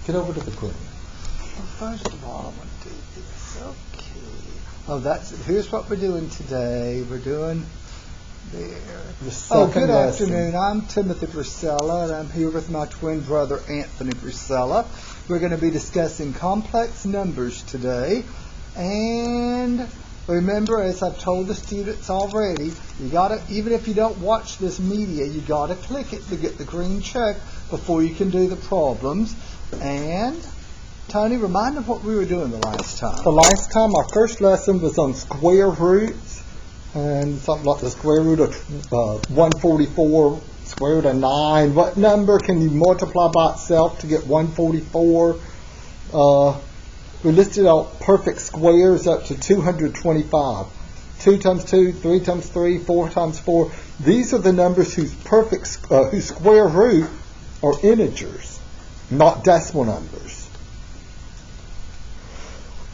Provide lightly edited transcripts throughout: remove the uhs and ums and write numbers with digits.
Get over to the green. Well, first of all, I want to do this. Okay. Here's what we're doing today. We're doing there. Good afternoon. I'm Timothy Precella, and I'm here with my twin brother, Anthony Precella. We're going to be discussing complex numbers today. And remember, as I've told the students already, you gotta, even if you don't watch this media, you gotta click it to get the green check before you can do the problems. And Tony, remind them what we were doing the last time. The last time, our first lesson was on square roots, and something like the square root of 144, square root of 9. What number can you multiply by itself to get 144? We listed out perfect squares up to 225. 2 times 2, 3 times 3, 4 times 4. These are the numbers whose square root are integers, not decimal numbers.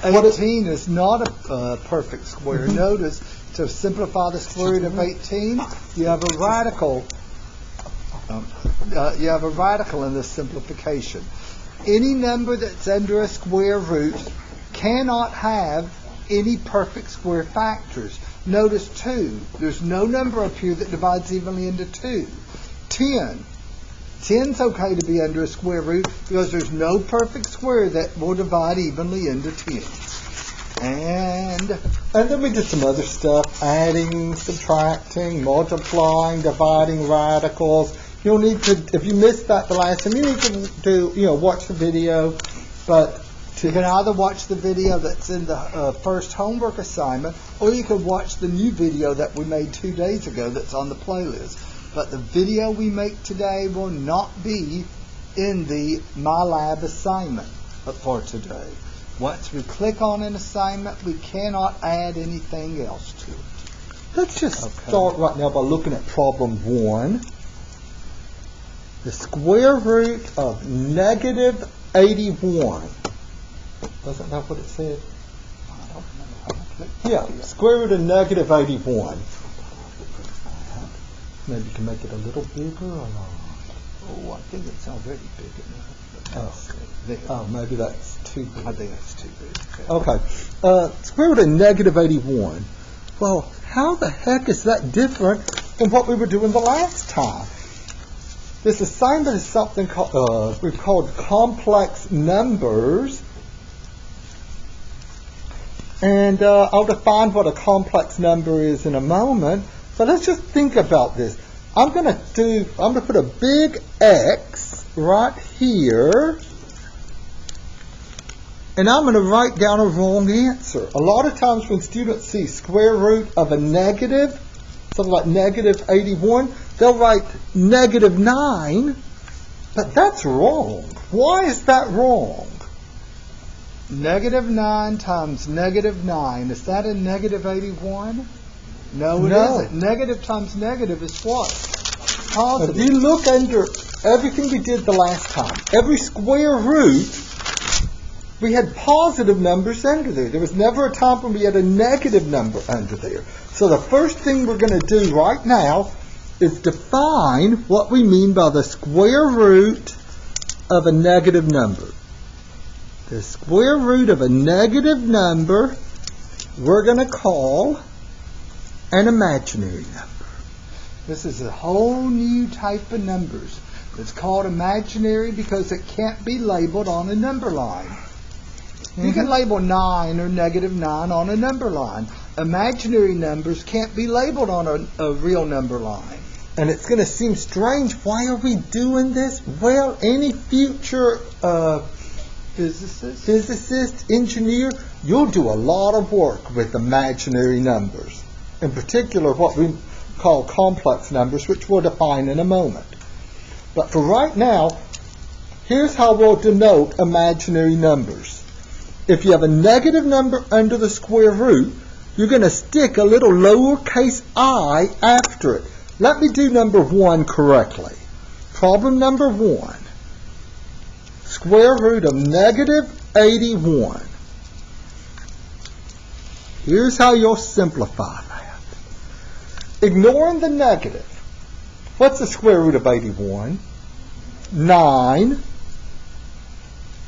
18 is not a perfect square. Notice, to simplify the square root of 18, you have a radical. You have a radical in this simplification. Any number that's under a square root cannot have any perfect square factors. Notice 2. There's no number up here that divides evenly into 2. 10. 10's okay to be under a square root because there's no perfect square that will divide evenly into 10. And then we did some other stuff, adding, subtracting, multiplying, dividing radicals. You'll need to, if you missed that the last time, you need to watch the video. But you can either watch the video that's in the first homework assignment, or you can watch the new video that we made 2 days ago that's on the playlist. But the video we make today will not be in the My Lab assignment for today. Once we click on an assignment, we cannot add anything else to it. Let's just start right now by looking at problem 1. The square root of negative 81. Wasn't that what it said? I don't remember how to click. Yeah, square root of negative 81. Maybe you can make it a little bigger or not? Oh, I think it's already big enough. Oh, maybe that's too big. I think that's too big. Okay. Square root of negative 81. Well, how the heck is that different from what we were doing the last time? This assignment is something we've called complex numbers. And I'll define what a complex number is in a moment. But let's just think about this. I'm going to put a big X right here. And I'm going to write down a wrong answer. A lot of times when students see square root of a negative, something like negative 81, they'll write negative 9, but that's wrong. Why is that wrong? Negative 9 times negative 9, is that a negative 81? No, it isn't. Negative times negative is what? Positive. If you look under everything we did the last time, every square root, we had positive numbers under there. There was never a time when we had a negative number under there. So the first thing we're going to do right now is define what we mean by the square root of a negative number. The square root of a negative number we're going to call an imaginary number. This is a whole new type of numbers. It's called imaginary because it can't be labeled on a number line. You can label 9 or negative 9 on a number line. Imaginary numbers can't be labeled on a real number line. And it's going to seem strange. Why are we doing this? Well, any future physicist, engineer, you'll do a lot of work with imaginary numbers. In particular, what we call complex numbers, which we'll define in a moment. But for right now, here's how we'll denote imaginary numbers. If you have a negative number under the square root, you're going to stick a little lowercase I after it. Let me do number 1 correctly. Problem number 1. Square root of negative 81. Here's how you'll simplify that. Ignoring the negative. What's the square root of 81? 9.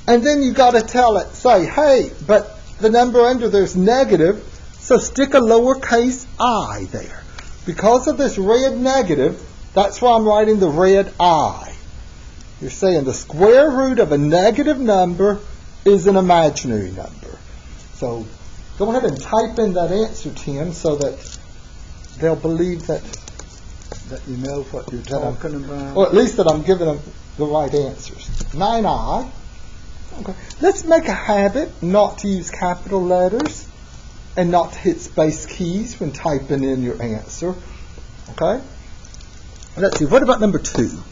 And then you got to tell it, say, hey, but the number under there's negative, so stick a lowercase I there. Because of this red negative, that's why I'm writing the red I. You're saying the square root of a negative number is an imaginary number. So go ahead and type in that answer, Tim, so that they'll believe that you know what you're talking about. Or at least that I'm giving them the right answers. 9I. Okay. Let's make a habit not to use capital letters and not to hit space keys when typing in your answer. Okay? Let's see. What about number 2?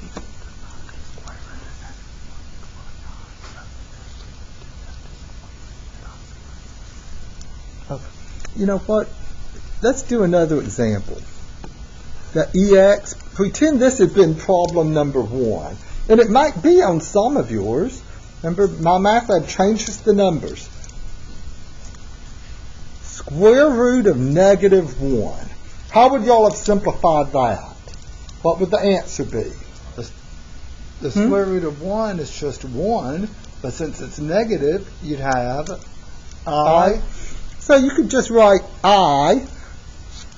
Okay. You know what? Let's do another example. The EX, pretend this had been problem number 1. And it might be on some of yours. Remember, my math lab changes the numbers. Square root of negative 1. How would y'all have simplified that? What would the answer be? The square root of 1 is just 1, but since it's negative, you'd have I. So you could just write I.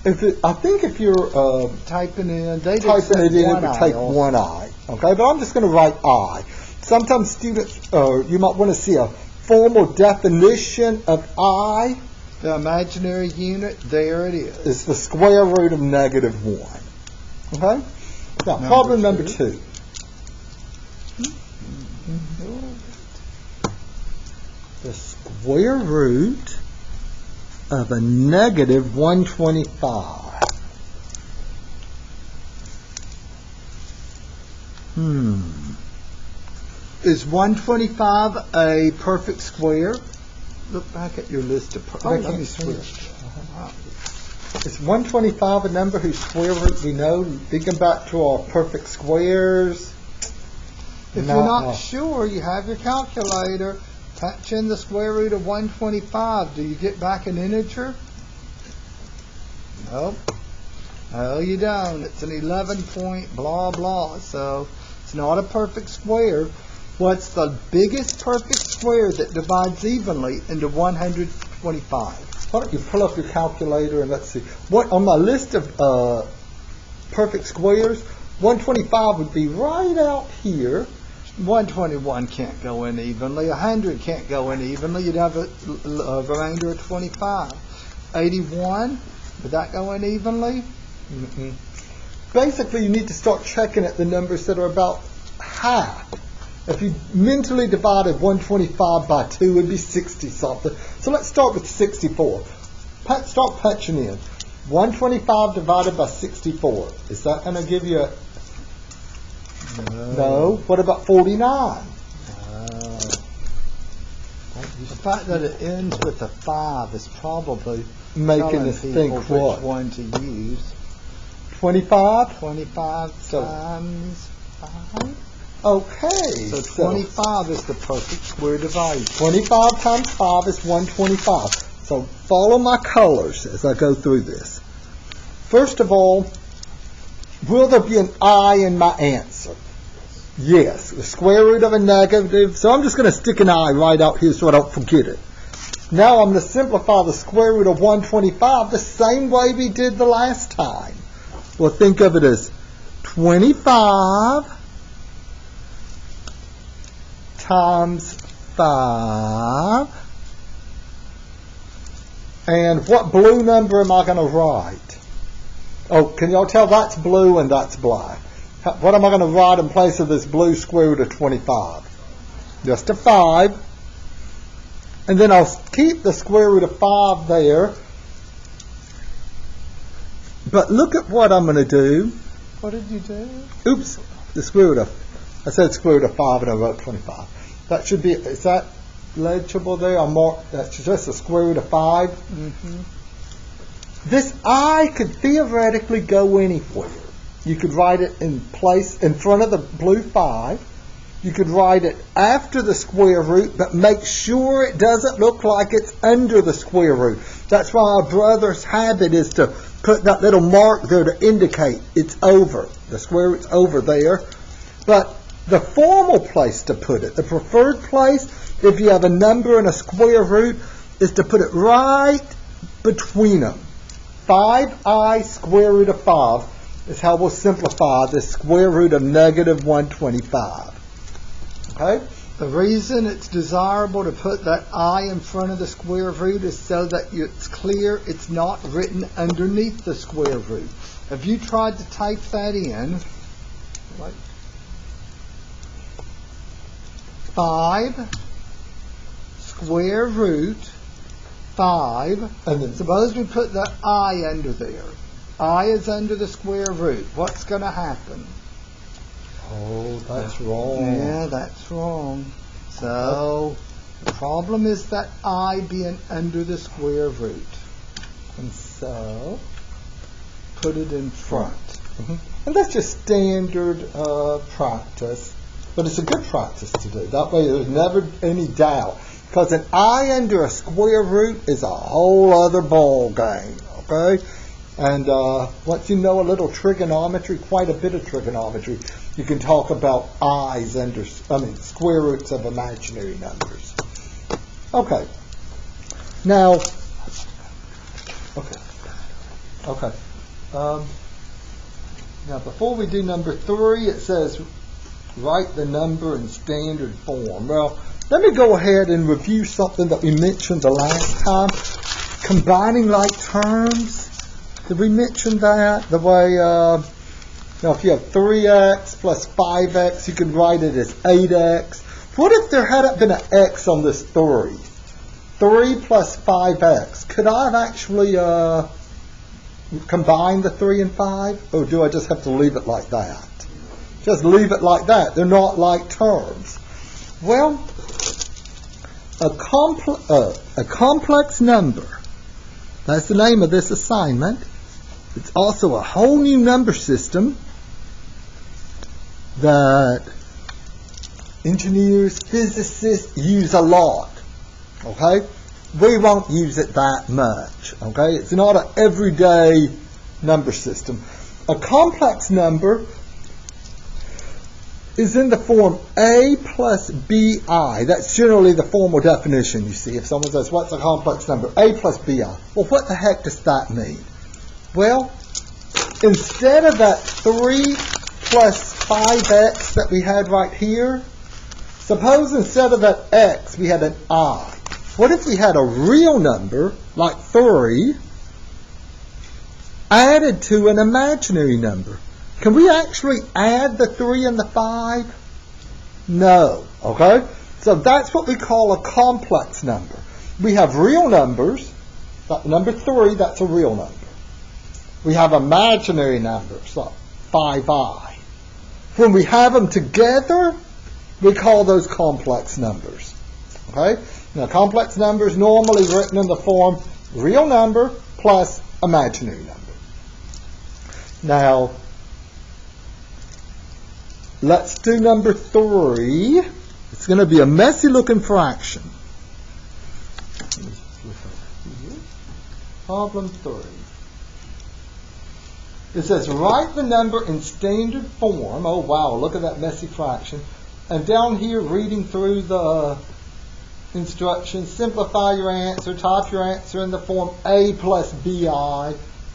I think if you're typing it in, it would take 1I. Okay, but I'm just going to write I. Sometimes students, you might want to see a formal definition of I. The imaginary unit, there it is. It's the square root of negative 1. Okay? Now, problem number 2. The square root of a negative 125. Is 125 a perfect square? Look back at your list of let me switch. Is 125 a number whose square root we know? Thinking back to our perfect squares. If you're not sure, you have your calculator. Punch in the square root of 125. Do you get back an integer? Nope. No, you don't. It's an 11 point blah blah. So it's not a perfect square. What's the biggest perfect square that divides evenly into 125? Why don't you pull up your calculator and let's see. What on my list of perfect squares, 125 would be right out here. 121 can't go in evenly. 100 can't go in evenly. You'd have a remainder of 25. 81, would that go in evenly? Mm-mm. Basically, you need to start checking at the numbers that are about half. If you mentally divided 125 by 2, it would be 60-something. So let's start with 64. Start punching in. 125 divided by 64. Is that going to give you a... No. What about 49? The fact that it ends with a 5 is probably making us think what? Which one to use. 25? 25 times 5? Okay. So 25 is the perfect square divisor. 25 times 5 is 125. So follow my colors as I go through this. First of all, will there be an I in my answer? Yes. The square root of a negative. So I'm just going to stick an I right out here so I don't forget it. Now I'm going to simplify the square root of 125 the same way we did the last time. We'll think of it as 25 times 5. And what blue number am I going to write? Oh, can y'all tell that's blue and that's black? What am I going to write in place of this blue square root of 25? Just a 5. And then I'll keep the square root of 5 there. But look at what I'm going to do. What did you do? Oops. The square root of... I said square root of 5 and I wrote 25. That should be... Is that legible there? That's just a square root of 5. Mm-hmm. This I could theoretically go anywhere. You could write it in place in front of the blue 5. You could write it after the square root, but make sure it doesn't look like it's under the square root. That's why our brother's habit is to put that little mark there to indicate it's over. The square root's over there. But The formal place to put it, the preferred place, if you have a number and a square root, is to put it right between them. 5i square root of 5 is how we'll simplify the square root of negative 125. Okay? The reason it's desirable to put that I in front of the square root is so that it's clear it's not written underneath the square root. If you tried to type that in, like 5 square root 5, and then suppose we put the I under there. I is under the square root. What's going to happen? Oh, that's wrong. Yeah, that's wrong. So, the problem is that I being under the square root. And so, put it in front. Mm-hmm. And that's just standard practice. But it's a good practice to do. That way there's never any doubt. Because an I under a square root is a whole other ball game. Okay? And once you know a little trigonometry, quite a bit of trigonometry, you can talk about I's under, square roots of imaginary numbers. Okay. Now, okay. Now, before we do number 3, it says write the number in standard form. Well, let me go ahead and review something that we mentioned the last time. Combining like terms. Did we mention that? The way, if you have 3x plus 5x, you can write it as 8x. What if there hadn't been an x on this 3? 3 plus 5x. Could I have actually combined the 3 and 5? Or do I just have to leave it like that? Just leave it like that. They're not like terms. Well, a complex number, that's the name of this assignment. It's also a whole new number system that engineers, physicists use a lot. Okay? We won't use it that much. Okay? It's not an everyday number system. A complex number is in the form a plus bi. That's generally the formal definition, you see. If someone says, what's a complex number? A plus bi. Well, what the heck does that mean? Well, instead of that 3 plus 5x that we had right here, suppose instead of that x we had an I. What if we had a real number, like 3, added to an imaginary number? Can we actually add the 3 and the 5? No. Okay? So that's what we call a complex number. We have real numbers. Number 3, that's a real number. We have imaginary numbers, like 5i. When we have them together, we call those complex numbers. Okay? Now, complex numbers normally written in the form real number plus imaginary number. Now, let's do number 3. It's going to be a messy looking fraction. Problem 3. It says write the number in standard form. Oh wow, look at that messy fraction. And down here reading through the instructions, simplify your answer, type your answer in the form a plus bi.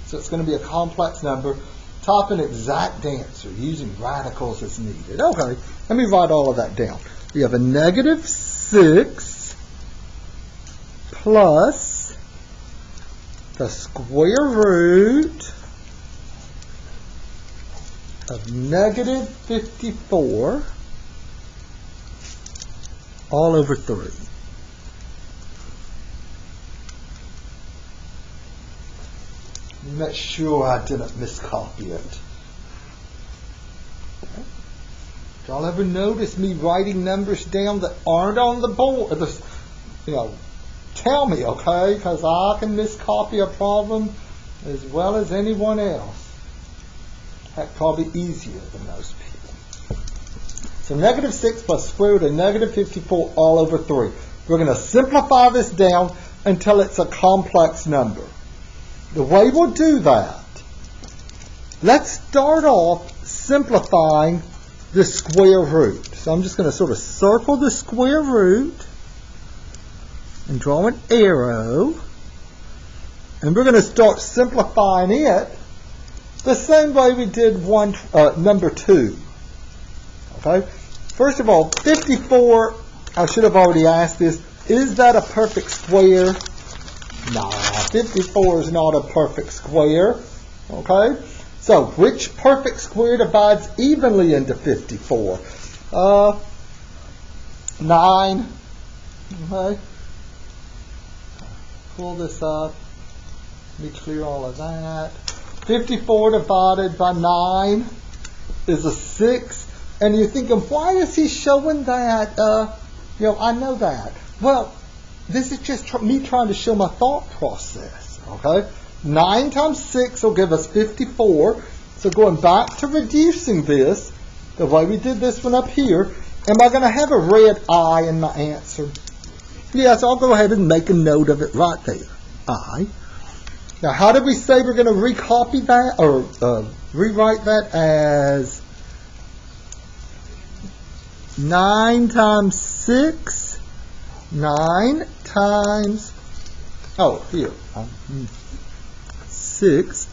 So it's going to be a complex number. Type an exact answer using radicals as needed. Okay, let me write all of that down. We have a negative 6 plus the square root of negative 54 all over 3. Make sure I didn't miscopy it. Okay. Y'all ever notice me writing numbers down that aren't on the board? Tell me, okay? Because I can miscopy a problem as well as anyone else. That's probably easier than most people. So negative 6 plus square root of negative 54 all over 3. We're going to simplify this down until it's a complex number. The way we'll do that, let's start off simplifying the square root. So I'm just going to sort of circle the square root and draw an arrow. And we're going to start simplifying it the same way we did number 2. Okay? First of all, 54, I should have already asked this, is that a perfect square? Nah, 54 is not a perfect square. Okay? So, which perfect square divides evenly into 54? 9. Okay? Pull this up. Let me clear all of that. 54 divided by 9 is a 6. And you're thinking, why is he showing that? I know that. Well, this is just me trying to show my thought process. Okay? 9 times 6 will give us 54. So going back to reducing this, the way we did this one up here, am I going to have a red I in my answer? Yes, I'll go ahead and make a note of it right there. I. Now, how did we say we're going to recopy that or rewrite that as 9 times 6? 9 times, here, 6.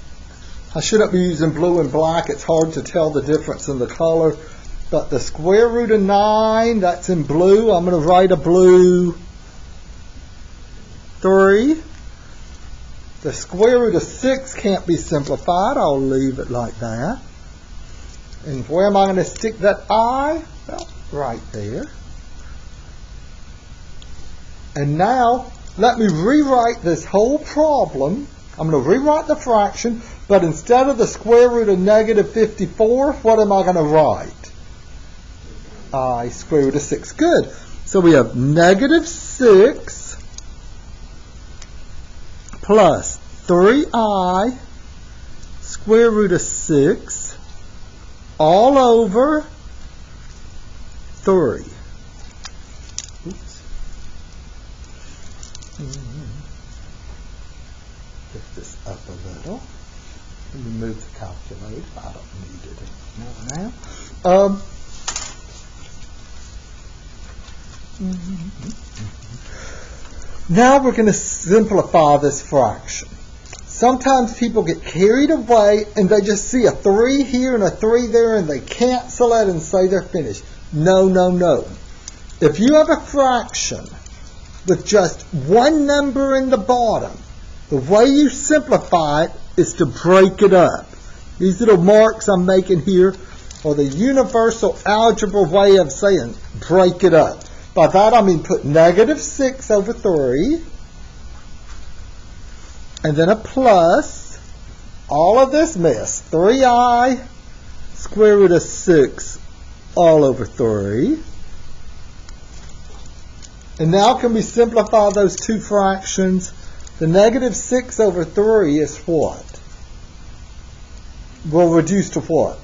I shouldn't be using blue and black. It's hard to tell the difference in the color. But the square root of 9, that's in blue. I'm going to write a blue 3. The square root of 6 can't be simplified. I'll leave it like that. And where am I going to stick that I? Well, right there. And now, let me rewrite this whole problem. I'm going to rewrite the fraction, but instead of the square root of negative 54, what am I going to write? I square root of 6. Good. So we have negative 6 plus 3i square root of 6 all over 3. Oops. Lift this up a little. Let me move the calculator. I don't need it anymore now. Now we're going to simplify this fraction. Sometimes people get carried away and they just see a 3 here and a 3 there and they cancel it and say they're finished. No, no, no. If you have a fraction with just one number in the bottom, the way you simplify it is to break it up. These little marks I'm making here are the universal algebra way of saying break it up. By that I mean put negative 6 over 3 and then a plus all of this mess, 3i square root of 6 all over 3. And now can we simplify those two fractions? The negative 6 over 3 is what? Will reduce to what?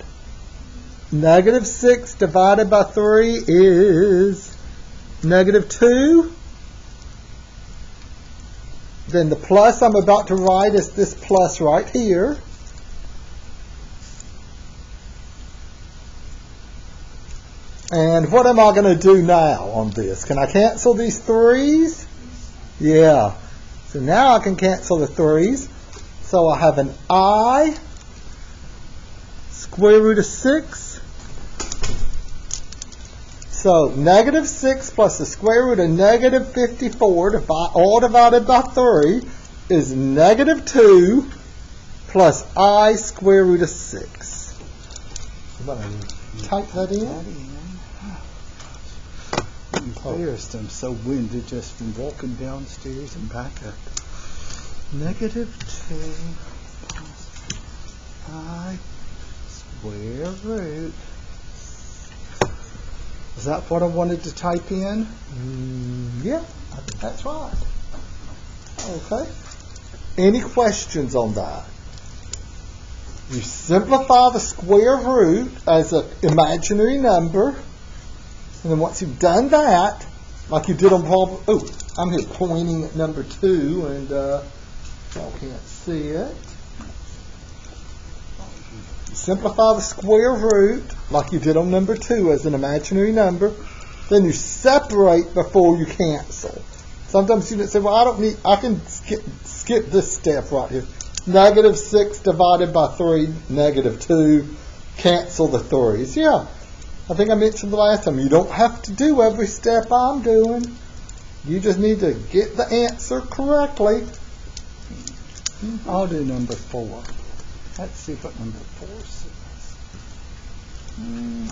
Negative 6 divided by 3 is negative 2. Then the plus I'm about to write is this plus right here. And what am I going to do now on this? Can I cancel these 3's? Yeah. So now I can cancel the 3's. So I have an I square root of 6. So negative 6 plus the square root of negative 54 all divided by 3 is negative 2 plus I square root of 6. I'm going to type that in. I'm embarrassed. I'm so winded just from walking downstairs and back up. Negative 2 plus I square root. Is that what I wanted to type in? Yeah, I think that's right. Okay. Any questions on that? You simplify the square root as an imaginary number. And then once you've done that, like you did on problem, I'm here pointing at number 2, and y'all can't see it. simplify the square root, like you did on number 2 as an imaginary number. Then you separate before you cancel. Sometimes students say, well, I can skip this step right here. Negative 6 divided by 3, negative 2, cancel the 3's. Yeah, I think I mentioned the last time, you don't have to do every step I'm doing. You just need to get the answer correctly. I'll do number 4. Let's see what number 4 says.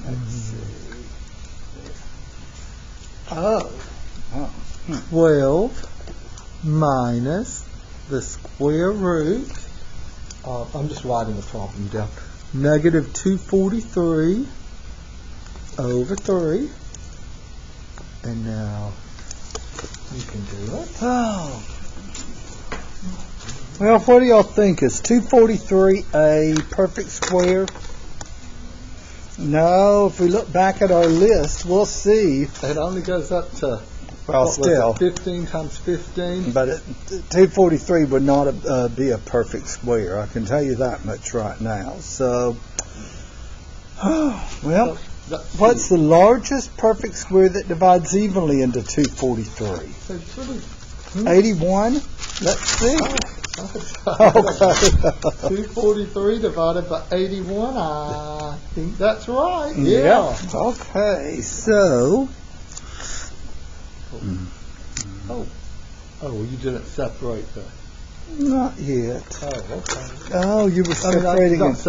Let's see. Oh. 12 minus the square root, I'm just writing the problem down, negative 243 over 3. And now you can do it. Oh. Well, what do y'all think? Is 243 a perfect square? No, if we look back at our list, we'll see. It only goes up to, well, still 15 times 15. But 243 would not be a perfect square. I can tell you that much right now. So, well, what's the largest perfect square that divides evenly into 243? 81? Let's see. Okay. 243 divided by 81. I think that's right. Yeah. Okay. So. Oh, you didn't separate the. Not yet. Oh, okay. Oh, you were separating it.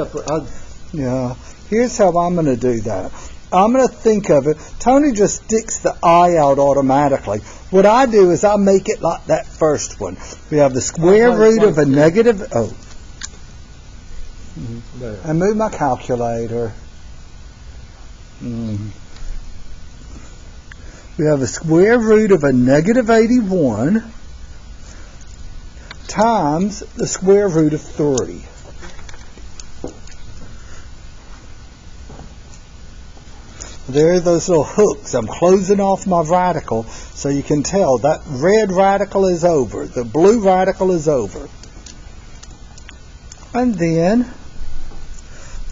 Yeah. Here's how I'm going to do that. I'm going to think of it. Tony just sticks the I out automatically. What I do is I make it like that first one. We have the square root of a negative. Oh. I move my calculator. We have a square root of a negative 81 times the square root of 3. There are those little hooks. I'm closing off my radical so you can tell that red radical is over. The blue radical is over. And then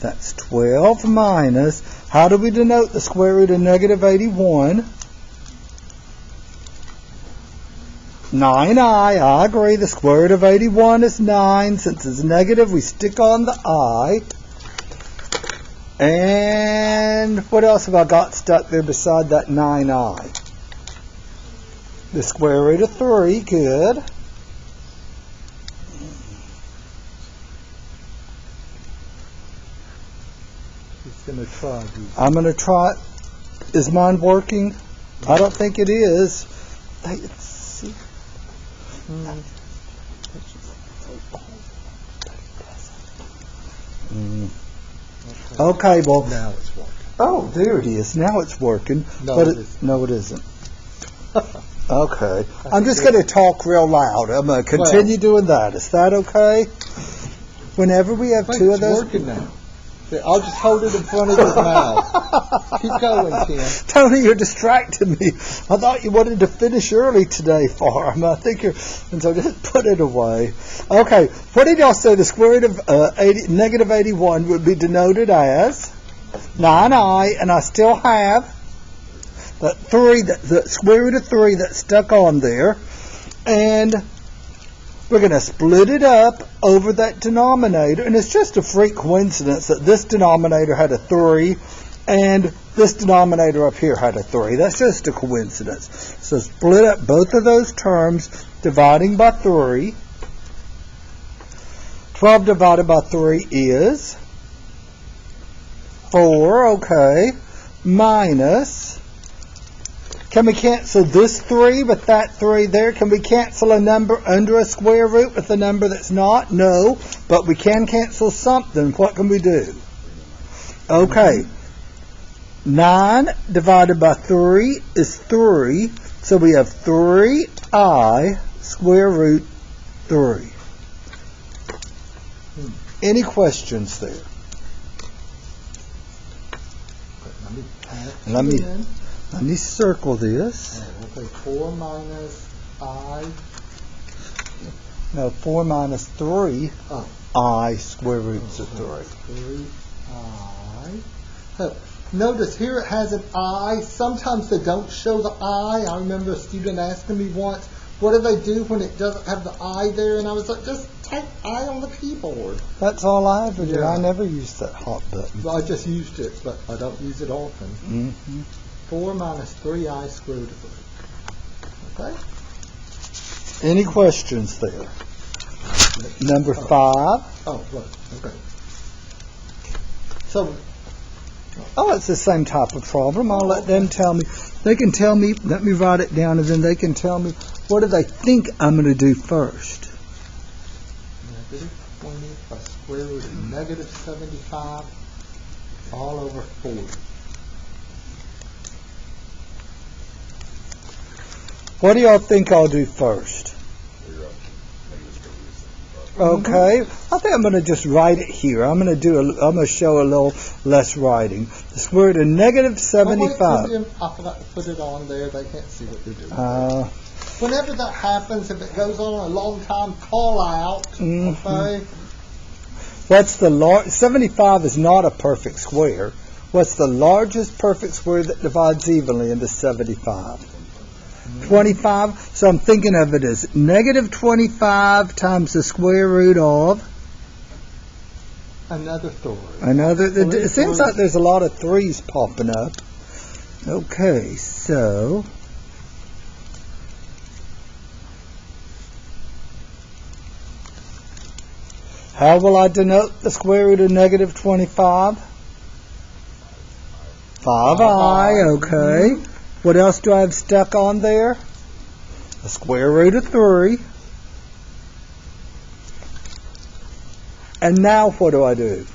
that's 12 minus, how do we denote the square root of negative 81? 9i, I agree. The square root of 81 is 9. Since it's negative, we stick on the I. And what else have I got stuck there beside that 9i? The square root of 3, good. I'm going to try. Is mine working? I don't think it is. Let's see. Okay, well. Now it's working. Oh, there it is. Now it's working. No, it isn't. Okay. I'm just going to talk real loud. I'm going to continue doing that. Is that okay? Whenever we have two of those. It's working now. I'll just hold it in front of his mouth. Keep going, Tim. Tony, you're distracting me. I thought you wanted to finish early today for him. I think you're, and so just put it away. Okay, what did y'all say the square root of negative 81 would be denoted as? 9i, and I still have that 3, the square root of 3 that's stuck on there, and we're going to split it up over that denominator, and it's just a freak coincidence that this denominator had a 3 and this denominator up here had a 3. That's just a coincidence. So split up both of those terms, dividing by 3. 12 divided by 3 is 4, okay, minus, can we cancel this 3 with that 3 there? Can we cancel a number under a square root with a number that's not? No, but we can cancel something. What can we do? Okay, 9 divided by 3 is 3, so we have 3i square root 3. Any questions there? Let me circle this. Okay, 4 minus I. No, 4 minus 3. Oh. I square roots of 3. I. So, notice here it has an I. Sometimes they don't show the I. I remember a student asking me once, what do they do when it doesn't have the I there? And I was like, just type I on the keyboard. That's all I ever do. Yeah. I never use that hot button. Well, I just used it, but I don't use it often. Mm-hmm. 4 minus 3I squared root of 3. Okay? Any questions there? Number 5. Oh, right. Okay. So, it's the same type of problem. I'll let them tell me. They can tell me, let me write it down, and then they can tell me what do they think I'm going to do first. Negative 20 plus square root of negative 75 all over 40. What do y'all think I'll do first? Okay, I think I'm going to just write it here. I'm going to show a little less writing. The square root of negative 75. I forgot to put it on there. They can't see what you're doing. Whenever that happens, if it goes on a long time, call out. Mm-hmm. Okay. What's the 75 is not a perfect square. What's the largest perfect square that divides evenly into 75? 25. So I'm thinking of it as negative 25 times the square root of another 3. It seems like there's a lot of 3s popping up. Okay, so how will I denote the square root of negative 25? 5i, okay. What else do I have stuck on there? The square root of 3. And now what do I do?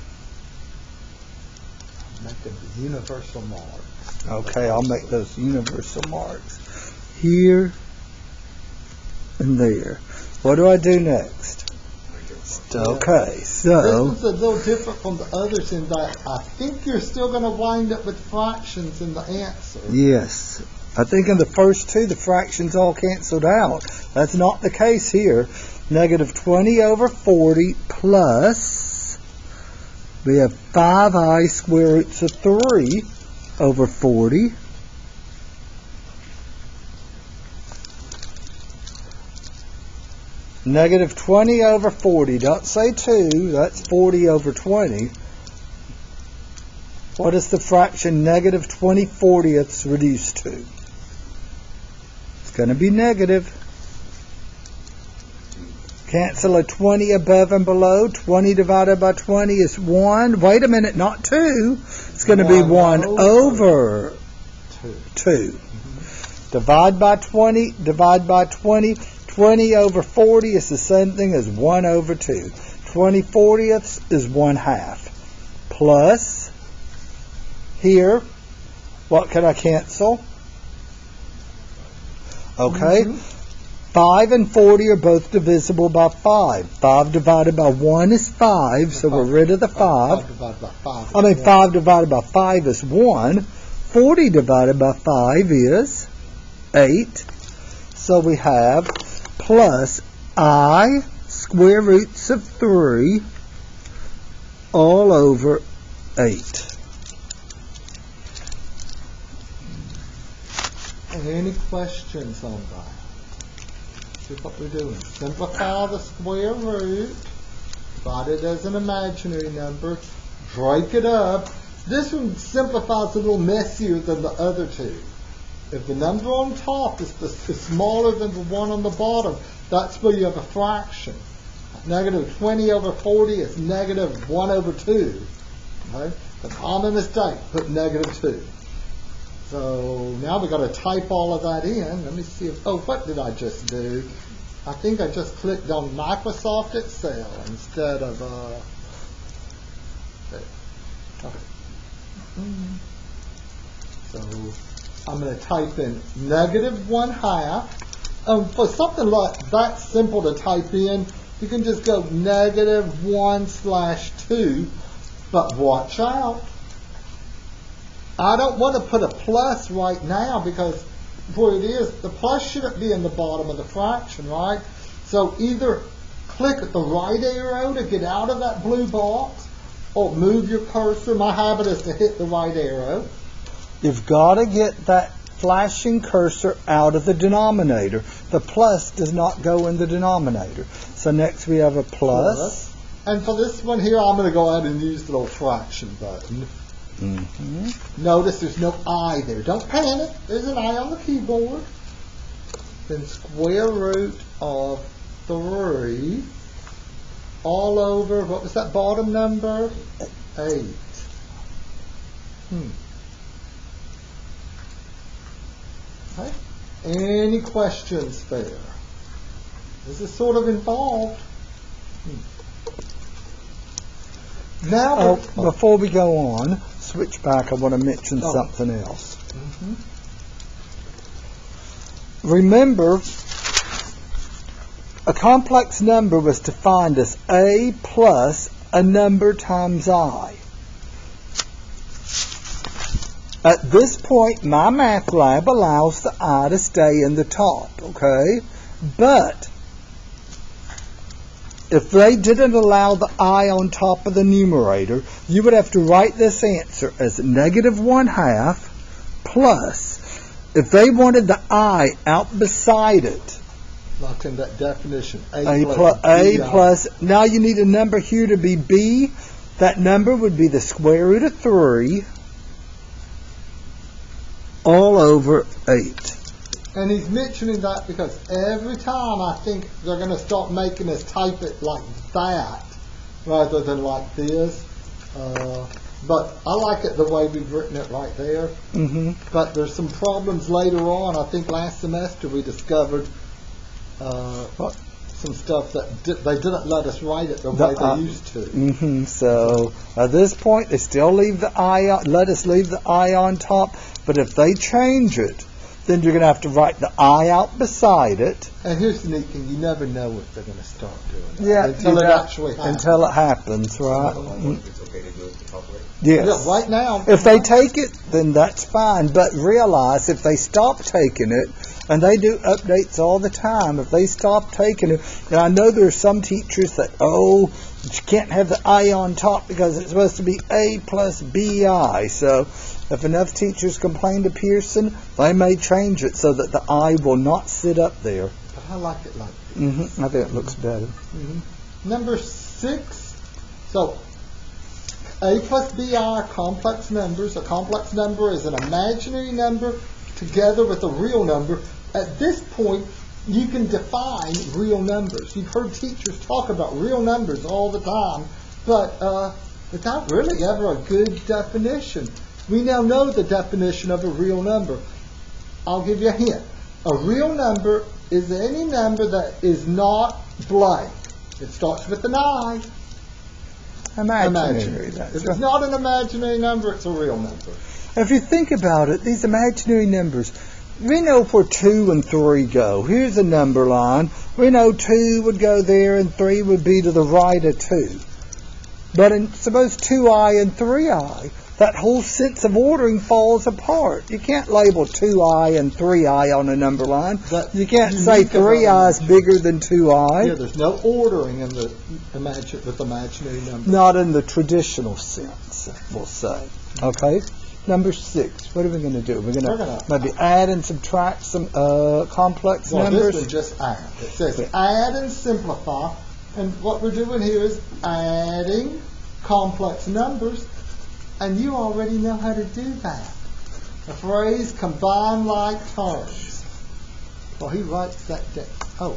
Make them the universal marks. Okay, I'll make those universal marks. Here and there. What do I do next? Okay, so this is a little different from the others in that I think you're still going to wind up with fractions in the answer. Yes. I think in the first two, the fractions all canceled out. That's not the case here. Negative 20 over 40 plus, we have 5i square roots of 3 over 40. Negative 20 over 40. Don't say 2. That's 40 over 20. What is the fraction negative 20 40ths reduced to? It's going to be negative. Cancel a 20 above and below. 20 divided by 20 is 1. Wait a minute, not 2. It's going to be 1 over 2. Mm-hmm. Divide by 20. 20 over 40 is the same thing as 1 over 2. 20 40ths is 1/2. Plus, here, what can I cancel? Okay. Mm-hmm. 5 and 40 are both divisible by 5. 5 divided by 1 is 5, so we're rid of the 5. 5 divided by 5 5 divided by 5 is 1. 40 divided by 5 is 8. So we have plus I square roots of 3 all over 8. Any questions on that? See what we're doing. Simplify the square root, divide it as an imaginary number, break it up. This one simplifies a little messier than the other two. If the number on top is smaller than the one on the bottom, that's where you have a fraction. Negative 20 over 40 is negative 1 over 2. Okay? The common mistake, put negative 2. So now we've got to type all of that in. Let me see if, what did I just do? I think I just clicked on Microsoft Excel instead of, okay. So I'm going to type in negative 1/2. For something like that simple to type in, you can just go negative 1/2, but watch out. I don't want to put a plus right now because where it is, the plus shouldn't be in the bottom of the fraction, right? So either click the right arrow to get out of that blue box or move your cursor. My habit is to hit the right arrow. You've got to get that flashing cursor out of the denominator. The plus does not go in the denominator. So next we have a plus. And for this one here, I'm going to go ahead and use the little fraction button. Notice there's no I there. Don't panic. There's an I on the keyboard. Then square root of 3 all over, what was that bottom number? 8. Okay. Any questions there? This is sort of involved. Now, before we go on, switch back, I want to mention something else. Remember, a complex number was defined as a plus a number times I. At this point, my math lab allows the I to stay in the top, okay? But if they didn't allow the I on top of the numerator, you would have to write this answer as -1/2 plus, if they wanted the I out beside it, like in that definition, A plus, now you need a number here to be B. That number would be the square root of 3 all over 8. And he's mentioning that because every time I think they're going to start making us type it like that rather than like this. But I like it the way we've written it right there. But there's some problems later on. I think last semester we discovered some stuff that they didn't let us write it the way they used to. So at this point, they still leave the I, let us leave the I on top. But if they change it, then you're going to have to write the I out beside it. And here's the neat thing, you never know if they're going to start doing that. Until it actually happens. Until it happens, right? It's okay to do it the public. Yes. Yeah, right now. If they take it, then that's fine. But realize if they stop taking it, and they do updates all the time, if they stop taking it, and I know there are some teachers that, you can't have the I on top because it's supposed to be A plus BI. So if enough teachers complain to Pearson, they may change it so that the I will not sit up there. But I like it like this. I think it looks better. Number 6. So A plus BI are complex numbers. A complex number is an imaginary number together with a real number. At this point, you can define real numbers. You've heard teachers talk about real numbers all the time, but without really ever a good definition. We now know the definition of a real number. I'll give you a hint. A real number is any number that is not blank. It starts with an I. Imaginary. If it's not an imaginary number, it's a real number. If you think about it, these imaginary numbers, we know where 2 and 3 go. Here's a number line. We know 2 would go there and 3 would be to the right of 2. But suppose 2i and 3i, that whole sense of ordering falls apart. You can't label 2i and 3i on a number line. You can't say 3i is bigger than 2i. Yeah, there's no ordering in the with imaginary numbers. Not in the traditional sense, we'll say. Okay? Number 6. What are we going to do? We're going to maybe add and subtract some complex numbers. This one just add. It says add and simplify. And what we're doing here is adding complex numbers. And you already know how to do that. The phrase combine like terms. Well, he writes that down. Oh,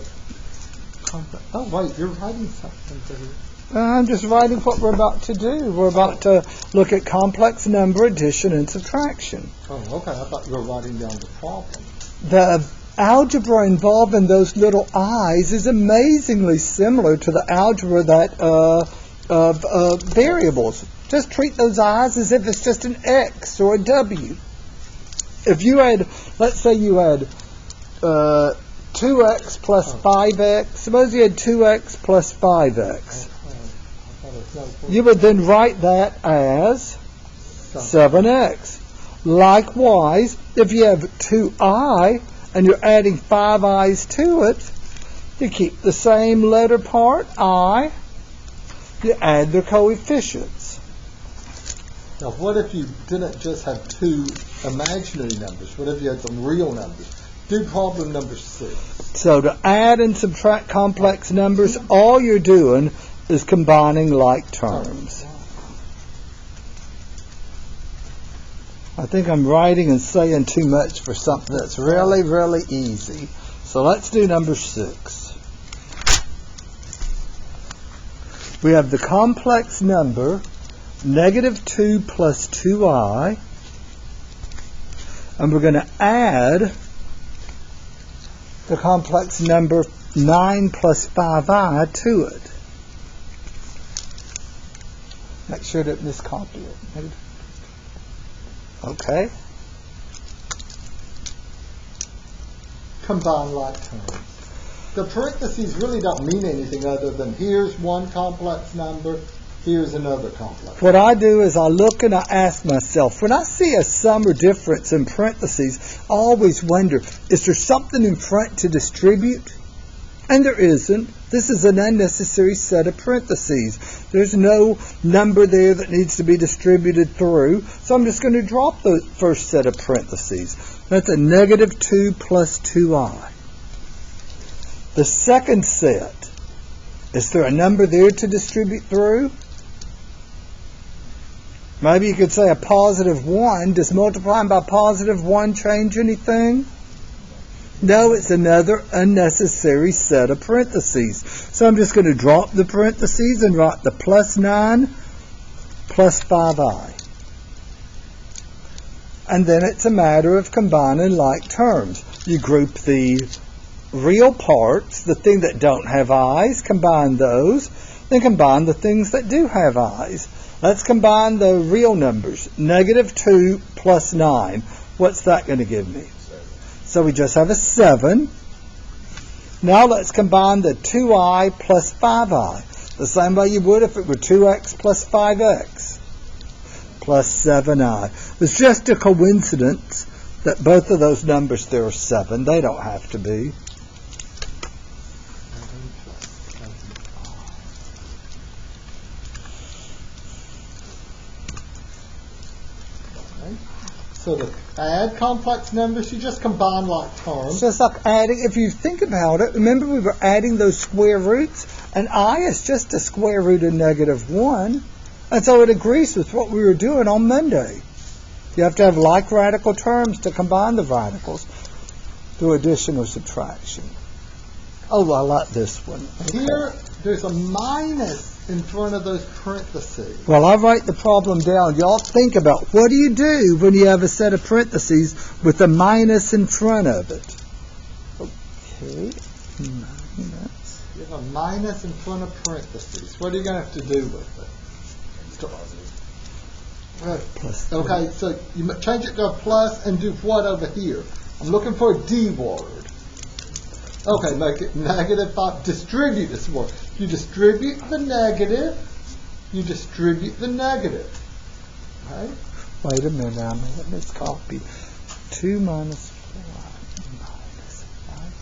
wait, you're writing something here. I'm just writing what we're about to do. We're about to look at complex number addition and subtraction. Oh, okay. I thought you were writing down the problem. The algebra involved in those little i's is amazingly similar to the algebra that of variables. Just treat those i's as if it's just an x or a w. If you had, let's say you had 2x plus 5x. Suppose you had 2x plus 5x. You would then write that as 7x. Likewise, if you have 2i and you're adding 5 i's to it, you keep the same letter part, I. You add the coefficients. Now, what if you didn't just have two imaginary numbers? What if you had some real numbers? Do problem number 6. So to add and subtract complex numbers, all you're doing is combining like terms. I think I'm writing and saying too much for something that's really, really easy. So let's do number 6. We have the complex number -2 plus 2i, and we're going to add the complex number 9 plus 5i to it. Make sure to miscopy it. Okay. Combine like terms. The parentheses really don't mean anything other than here's one complex number, here's another complex. What I do is I look and I ask myself, when I see a sum or difference in parentheses, I always wonder, is there something in front to distribute? And there isn't. This is an unnecessary set of parentheses. There's no number there that needs to be distributed through, so I'm just going to drop the first set of parentheses. That's a -2 plus 2i. The second set, is there a number there to distribute through? Maybe you could say a +1. Does multiplying by +1 change anything? No, it's another unnecessary set of parentheses. So I'm just going to drop the parentheses and write the +9 plus 5i. And then it's a matter of combining like terms. You group the real parts, the thing that don't have i's, combine those, then combine the things that do have i's. Let's combine the real numbers. -2 plus 9. What's that going to give me? So we just have a 7. Now let's combine the 2i plus 5i. The same way you would if it were 2x plus 5x plus 7i. It's just a coincidence that both of those numbers there are 7. They don't have to be. So to add complex numbers, you just combine like terms. It's just like adding, if you think about it, remember we were adding those square roots, and I is just a square root of -1, and so it agrees with what we were doing on Monday. You have to have like radical terms to combine the radicals through addition or subtraction. Oh, I like this one. Okay. Here, there's a minus in front of those parentheses. Well, I write the problem down. Y'all think about what do you do when you have a set of parentheses with a minus in front of it? Okay, minus. You have a minus in front of parentheses. What are you going to have to do with it? Plus okay, so you change it to a plus and do what over here? I'm looking for a D word. Okay, make it -5. Distribute this word. You distribute the negative. You distribute the negative. Right? Wait a minute, I'm going to miscopy. 2 minus 4 minus 5.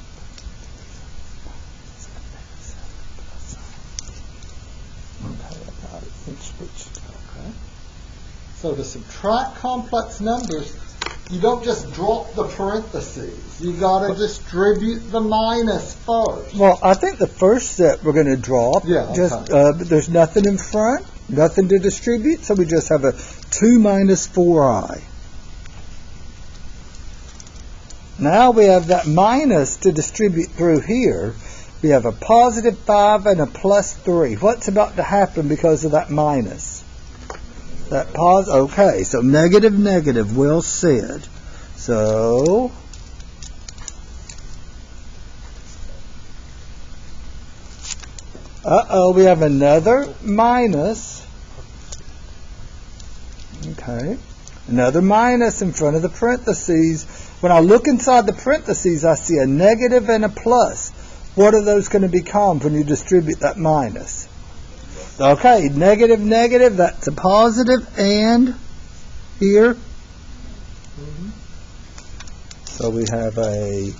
Okay, I got it. It's switched. Okay. So to subtract complex numbers, you don't just drop the parentheses. You got to distribute the minus first. Well, I think the first set we're going to drop. Yeah. But there's nothing in front, nothing to distribute, so we just have a 2 minus 4i. Now we have that minus to distribute through here. We have a +5 and a +3. What's about to happen because of that minus? That okay, so negative, well said. So, we have another minus. Okay, another minus in front of the parentheses. When I look inside the parentheses, I see a negative and a plus. What are those going to become when you distribute that minus? Okay, negative, that's a positive, and here. So we have a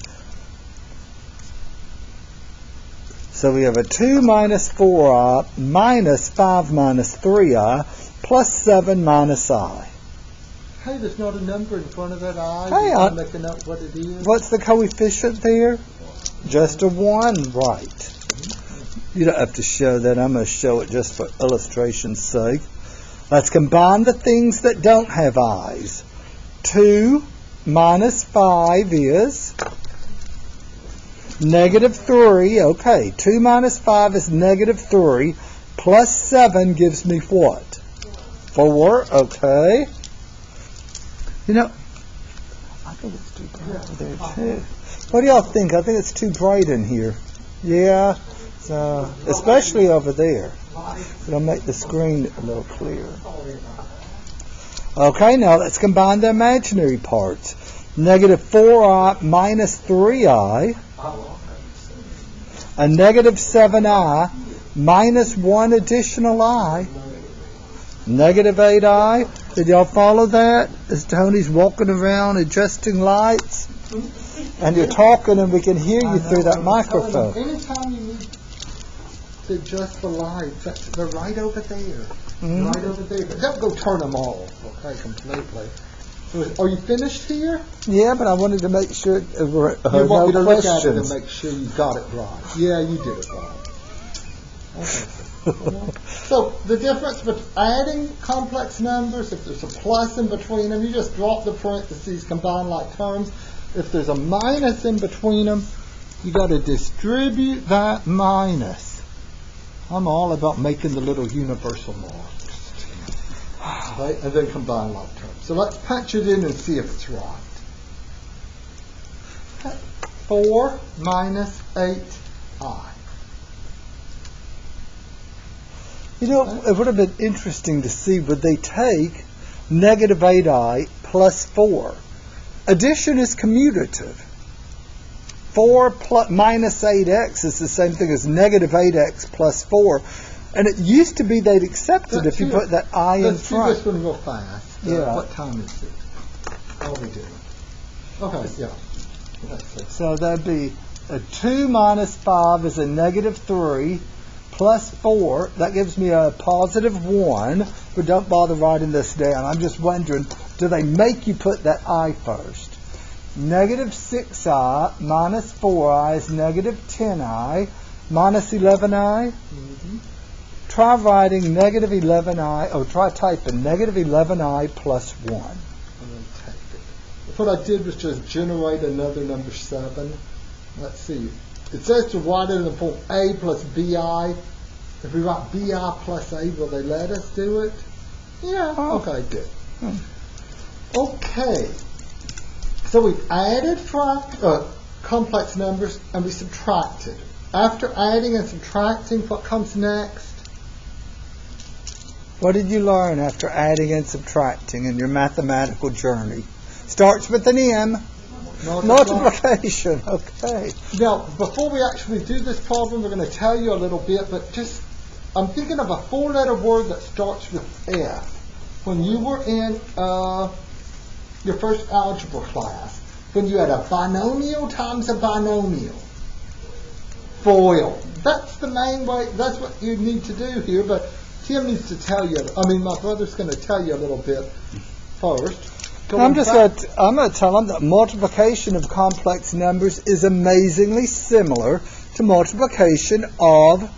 So we have a 2 minus 4i minus 5 minus 3i plus 7 minus I. Hey, there's not a number in front of that I. Hey, I'm making up what it is. What's the coefficient there? Just a 1, right. You don't have to show that. I'm going to show it just for illustration's sake. Let's combine the things that don't have i's. 2 minus 5 is negative 3. Okay, 2 minus 5 is negative 3. Plus 7 gives me what? 4. Okay. You know, I think it's too bright there too. What do y'all think? I think it's too bright in here. Yeah, especially over there. It'll make the screen a little clearer. Okay, now let's combine the imaginary parts. Negative 4i minus 3i. A negative 7i minus 1 additional I. Negative 8i. Did y'all follow that? As Tony's walking around adjusting lights? And you're talking and we can hear you through that microphone. Anytime you need to adjust the lights, they're right over there. Mm-hmm. Right over there. But don't go turn them off, okay, completely. So are you finished here? Yeah, but I wanted to make sure there were You want me to no look at it questions. and make sure you got it right. Yeah, you did it right. Okay. So the difference between adding complex numbers, if there's a plus in between them, you just drop the parentheses, combine like terms. If there's a minus in between them, you got to distribute that minus. I'm all about making the little universal marks. Right? And then combine like terms. So let's punch it in and see if it's right. 4 minus 8i. You know, it would have been interesting to see, would they take negative 8i plus 4? Addition is commutative. 4 minus 8x is the same thing as negative 8x plus 4. And it used to be they'd accept it if you put that I in front. Let's do this one real fast. Yeah. What time is it? How are we doing? Okay, yeah. Let's see. So that'd be a 2 minus 5 is a negative 3 plus 4. That gives me a positive 1. But don't bother writing this down. I'm just wondering, do they make you put that I first? Negative 6i minus 4i is negative 10i minus 11i. Mm-hmm. Try writing negative 11i, or try typing negative 11i plus 1. I'm going to type it. What I did was just generate another number 7. Let's see. It says to write it in the form a plus bi. If we write bi plus a, will they let us do it? Yeah. Okay, good. Okay. So we've added complex numbers and we subtracted. After adding and subtracting, what comes next? What did you learn after adding and subtracting in your mathematical journey? Starts with an M. Multiplication. Okay. Now, before we actually do this problem, we're going to tell you a little bit, but just, I'm thinking of a 4-letter word that starts with F. When you were in your first algebra class, when you had a binomial times a binomial. FOIL. That's the main way, that's what you need to do here, but Tim needs to tell you, my brother's going to tell you a little bit first. I'm going to tell them that multiplication of complex numbers is amazingly similar to multiplication of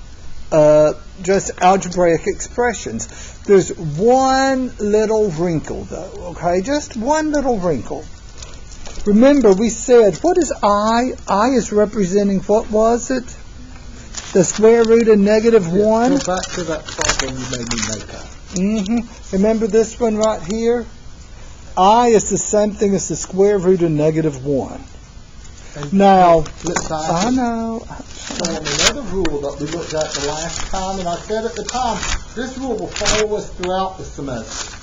just algebraic expressions. There's one little wrinkle, though, okay? Just one little wrinkle. Remember, we said, what is I? I is representing, what was it? The square root of negative 1? Go back to that problem you made me make up. Remember this one right here? I is the same thing as the square root of negative 1. Now, I know. So another rule that we looked at the last time, and I said at the time, this rule will follow us throughout the semester.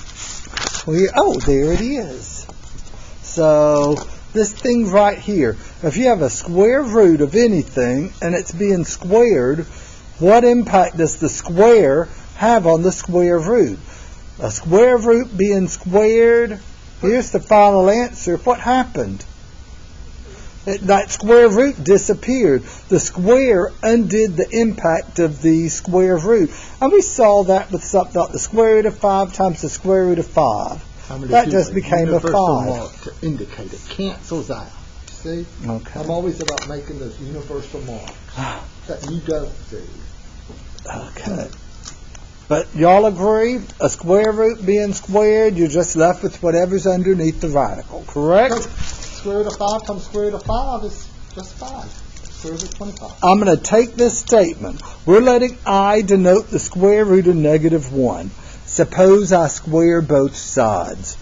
There it is. So this thing right here, if you have a square root of anything and it's being squared, what impact does the square have on the square root? A square root being squared, here's the final answer. What happened? That square root disappeared. The square undid the impact of the square root. And we saw that with something like the square root of 5 times the square root of 5. That just became a 5. Mark to indicate it cancels out. See? Okay. I'm always about making those universal marks that you don't see. Okay. But y'all agree, a square root being squared, you're just left with whatever's underneath the radical, correct? Square root of 5 times square root of 5 is just 5. Square root of 25. I'm going to take this statement. We're letting I denote the square root of negative 1. Suppose I square both sides.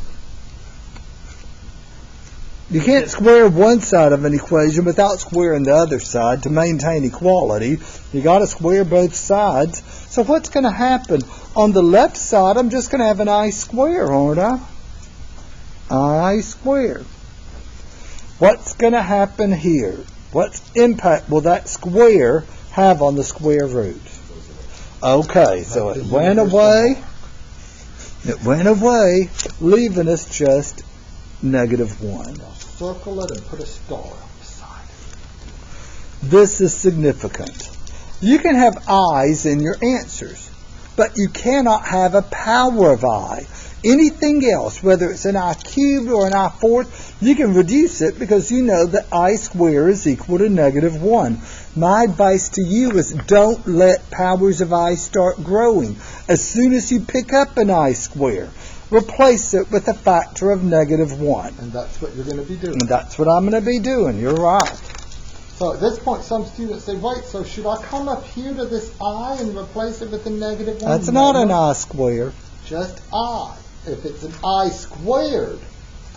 You can't square one side of an equation without squaring the other side to maintain equality. You got to square both sides. So what's going to happen? On the left side, I'm just going to have an I square, aren't I? I square. What's going to happen here? What impact will that square have on the square root? Okay, so it went away. It went away, leaving us just negative 1. Now circle it and put a star on the side. This is significant. You can have i's in your answers, but you cannot have a power of I. Anything else, whether it's an I cubed or an I fourth, you can reduce it because you know that I squared is equal to negative 1. My advice to you is don't let powers of I start growing. As soon as you pick up an I square, replace it with a factor of negative 1. And that's what you're going to be doing. And that's what I'm going to be doing. You're right. So at this point, some students say, wait, so should I come up here to this I and replace it with a negative 1? That's not an I square. Just I. If it's an I squared,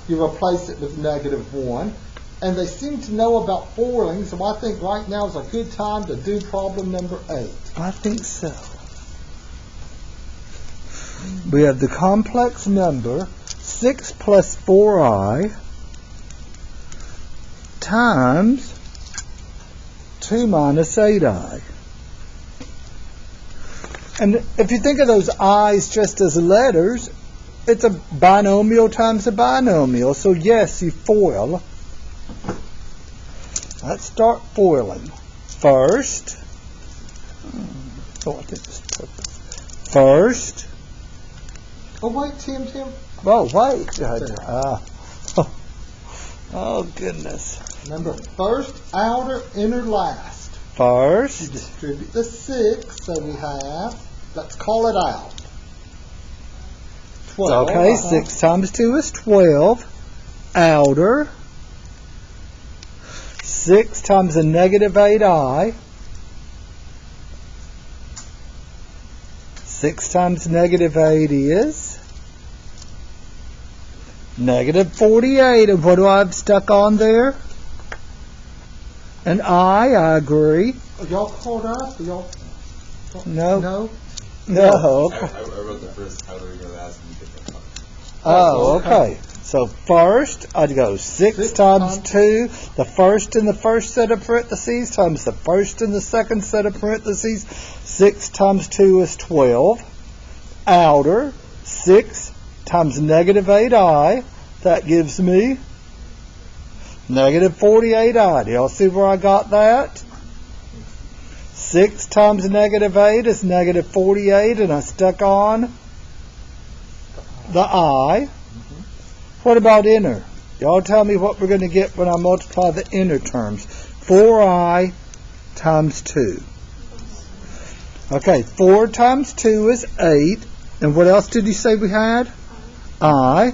you replace it with negative 1. And they seem to know about foiling, so I think right now is a good time to do problem number 8. I think so. We have the complex number 6 plus 4i times 2 minus 8i. And if you think of those i's just as letters, it's a binomial times a binomial. So yes, you FOIL. Let's start foiling. First, first. Oh, wait, Tim. Oh, wait. Oh, goodness. Remember, first, outer, inner, last. You First, distribute the 6, so we have, let's call it out. 12. okay, 6 times 2 is 12. Outer. 6 times a negative 8i. 6 times negative 8 is negative 48. And what do I have stuck on there? An I agree. Are y'all caught up? Y'all? No. No? No. I wrote the first outer and last and you get the top. Oh, okay. So first, I'd go 6 times 2, the first in the first set of parentheses, times the first in the second set of parentheses. 6 times 2 is 12. Outer, 6 times negative 8i. That gives me negative 48i. Do y'all see where I got that? 6 times negative 8 is negative 48, and I stuck on the I. What about inner? Y'all tell me what we're going to get when I multiply the inner terms. 4i times 2. Okay, 4 times 2 is 8. And what else did you say we had? I.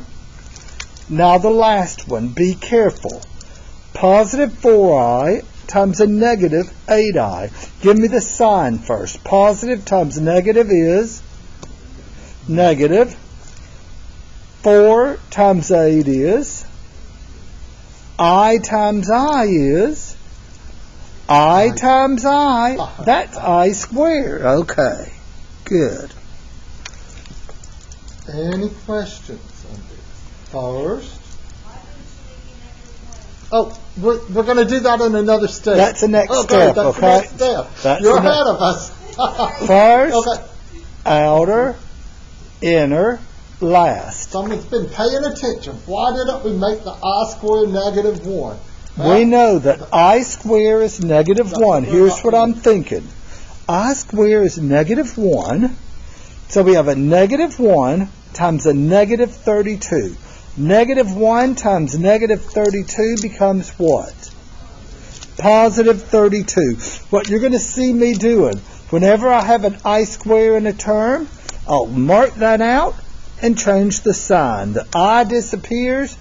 Now the last one. Be careful. Positive 4i times a negative 8i. Give me the sign first. Positive times negative is negative. 4 times 8 is, I times I is, I times I, that's I squared. Okay, good. Any questions on this? First. Oh, we're going to do that in another step. That's the next step, that's okay? The next step. That's You're the ahead of us. First, Okay. outer, inner, last. Someone's been paying attention. Why didn't we make the I squared negative 1? We know that I squared is negative 1. Here's what I'm thinking. I squared is negative 1. So we have a negative 1 times a negative 32. Negative 1 times negative 32 becomes what? Positive 32. What you're going to see me doing, whenever I have an I square in a term, I'll mark that out and change the sign. The I disappears,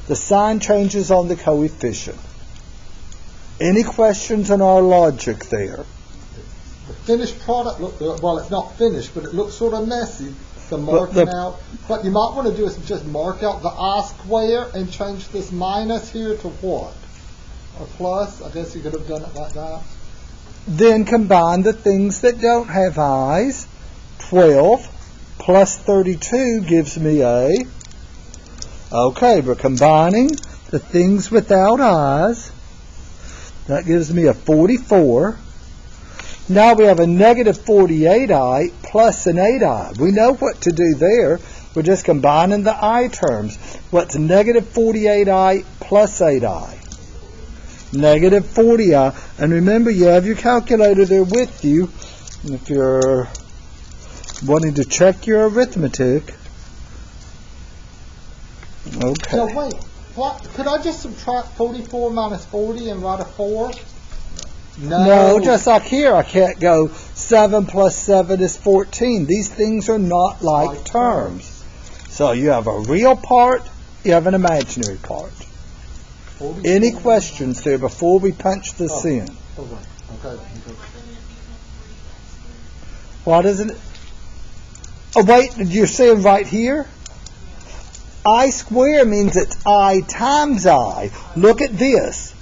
the sign changes on the coefficient. Any questions on our logic there? The finished product, well, it's not finished, but it looks sort of messy. The marking out. What you might want to do is just mark out the I square and change this minus here to what? A plus? I guess you could have done it like that. Then combine the things that don't have i's. 12 plus 32 gives me a. Okay, we're combining the things without i's. That gives me a 44. Now we have a negative 48i plus an 8i. We know what to do there. We're just combining the I terms. What's negative 48i plus 8i? Negative 40i. And remember, you have your calculator there with you. And if you're wanting to check your arithmetic. Okay. Now wait, could I just subtract 44 minus 40 and write a 4? No, just like here, I can't go 7 plus 7 is 14. These things are not like terms. So you have a real part, you have an imaginary part. Any questions there before we punch this in? Okay. What is it? Oh, wait, you're saying right here? I square means it's I times I. Look at this.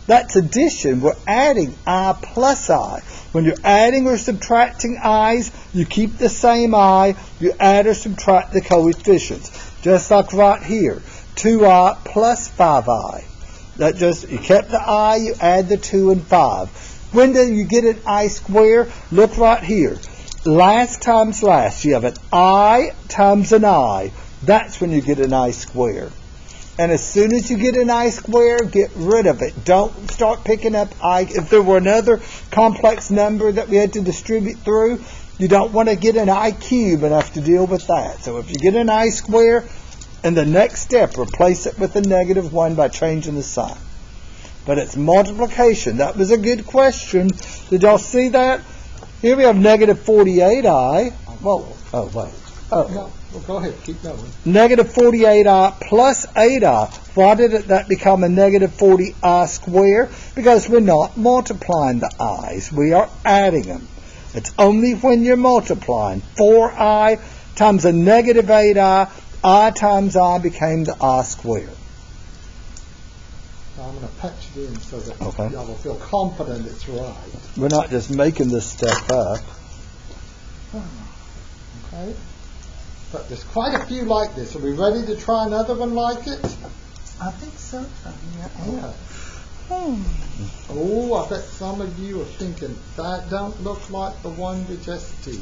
That's addition. We're adding I plus I. When you're adding or subtracting i's, you keep the same I. You add or subtract the coefficients. Just like right here. 2i plus 5i. That just, you kept the I, you add the 2 and 5. When do you get an I square? Look right here. Last times last. You have an I times an I. That's when you get an I square. And as soon as you get an I square, get rid of it. Don't start picking up I. If there were another complex number that we had to distribute through, you don't want to get an I cube and have to deal with that. So if you get an I square, in the next step, replace it with a negative 1 by changing the sign. But it's multiplication. That was a good question. Did y'all see that? Here we have negative 48i. Well, oh, wait. Oh. No, well, go ahead. Keep going. Negative 48i plus 8i. Why did that become a negative 40i square? Because we're not multiplying the i's. We are adding them. It's only when you're multiplying. 4i times a negative 8i. I times I became the I square. I'm going to punch it in so that y'all will feel confident it's right. We're not just making this stuff up. Okay. But there's quite a few like this. Are we ready to try another one like it? I think so. Yeah. Oh, I bet some of you are thinking, that don't look like the one we just did.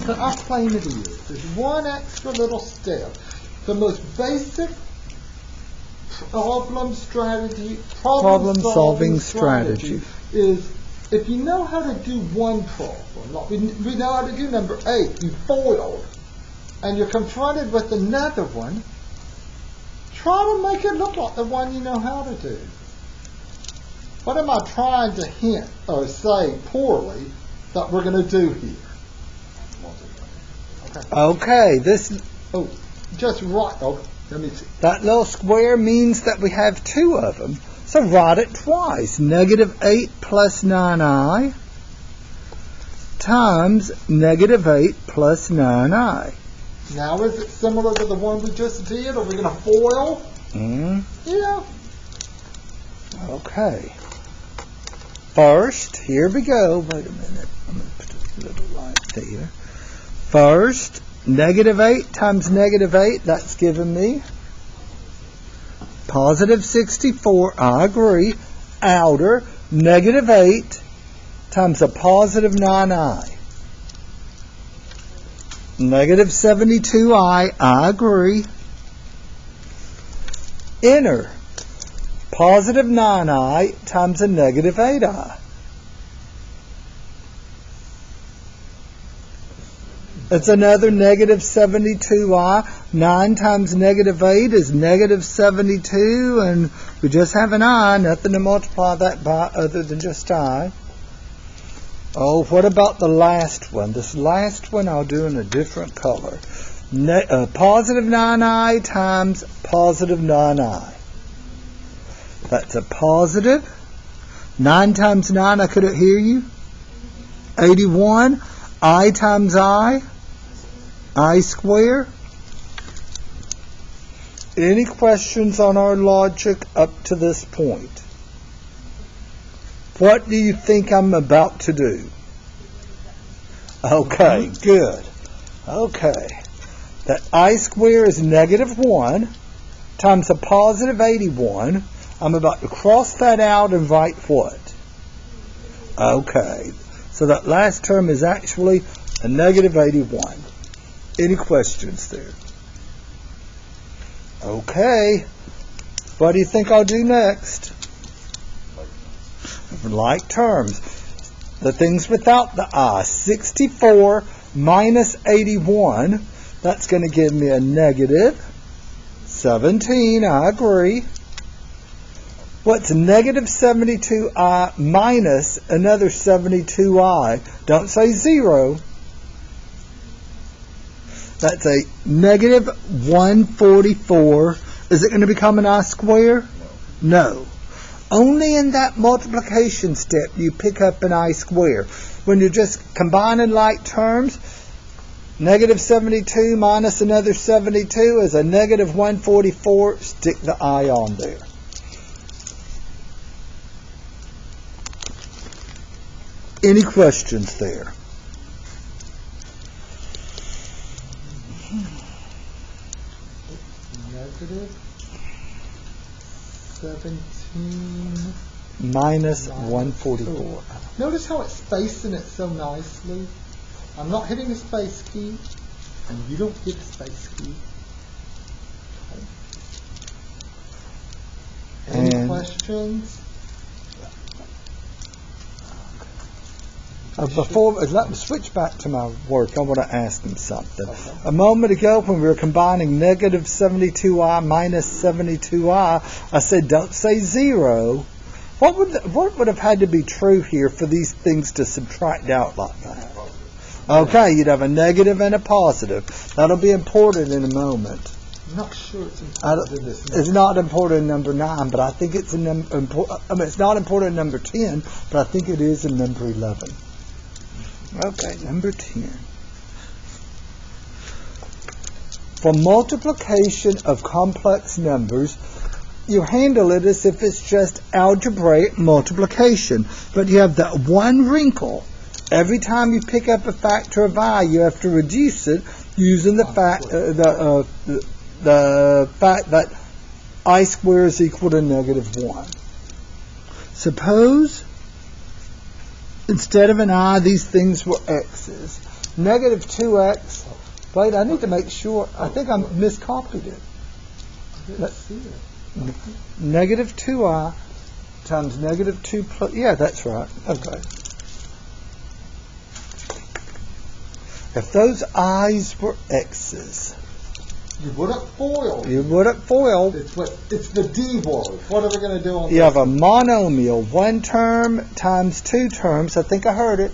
But how plain it is. There's one extra little step. The most basic problem-solving strategy is if you know how to do one problem, like we know how to do number 8, you foiled, and you're confronted with another one, try to make it look like the one you know how to do. What am I trying to hint or say poorly that we're going to do here? Okay, this. Oh, just right. Oh, let me see. That little square means that we have 2 of them. So write it twice. Negative 8 plus 9i times negative 8 plus 9i. Now, is it similar to the one we just did? Are we going to foil? Yeah. Okay. First, here we go. Wait a minute. I'm going to put a little light there. First, negative 8 times negative 8, that's given me positive 64, I agree. Outer, negative 8 times a positive 9i. Negative 72i, I agree. Inner, positive 9i times a negative 8i. It's another negative 72i. 9 times negative 8 is negative 72, and we just have an I, nothing to multiply that by other than just I. Oh, what about the last one? This last one I'll do in a different color. Positive 9i times positive 9i. That's a positive. 9 times 9, I couldn't hear you. 81. I times I squared. Any questions on our logic up to this point? What do you think I'm about to do? Okay, good. Okay. That I squared is negative 1 times a positive 81. I'm about to cross that out and write what? Okay. So that last term is actually a negative 81. Any questions there? Okay. What do you think I'll do next? Like terms. The things without the I. 64 minus 81. That's going to give me a negative 17. I agree. What's negative 72i minus another 72i? Don't say 0. That's a negative 144. Is it going to become an I square? No. Only in that multiplication step you pick up an I square. When you're just combining like terms, negative 72 minus another 72 is a negative 144. Stick the I on there. Any questions there? Negative 17 minus 144. Notice how it's spacing it so nicely. I'm not hitting the space key, and you don't hit the space key. Okay. Any questions? Let me switch back to my work. I want to ask them something. Okay. A moment ago, when we were combining negative 72i minus 72i, I said, don't say 0. What would have had to be true here for these things to subtract out like that? Okay, you'd have a negative and a positive. That'll be important in a moment. I'm not sure it's important in this number. It's not important in number 9, but I think it's it's not important in number 10, but I think it is in number 11. Okay, number 10. For multiplication of complex numbers, you handle it as if it's just algebraic multiplication. But you have that one wrinkle. Every time you pick up a factor of I, you have to reduce it using the fact that I squared is equal to negative 1. Suppose instead of an I, these things were x's. Negative 2x. Wait, I need to make sure. I think I miscopied it. Let's see it. Negative 2i times negative 2 plus... Yeah, that's right. Okay. If those i's were x's... You wouldn't FOIL. It's the D word. What are we going to do on this? You have a monomial, one term times two terms. I think I heard it.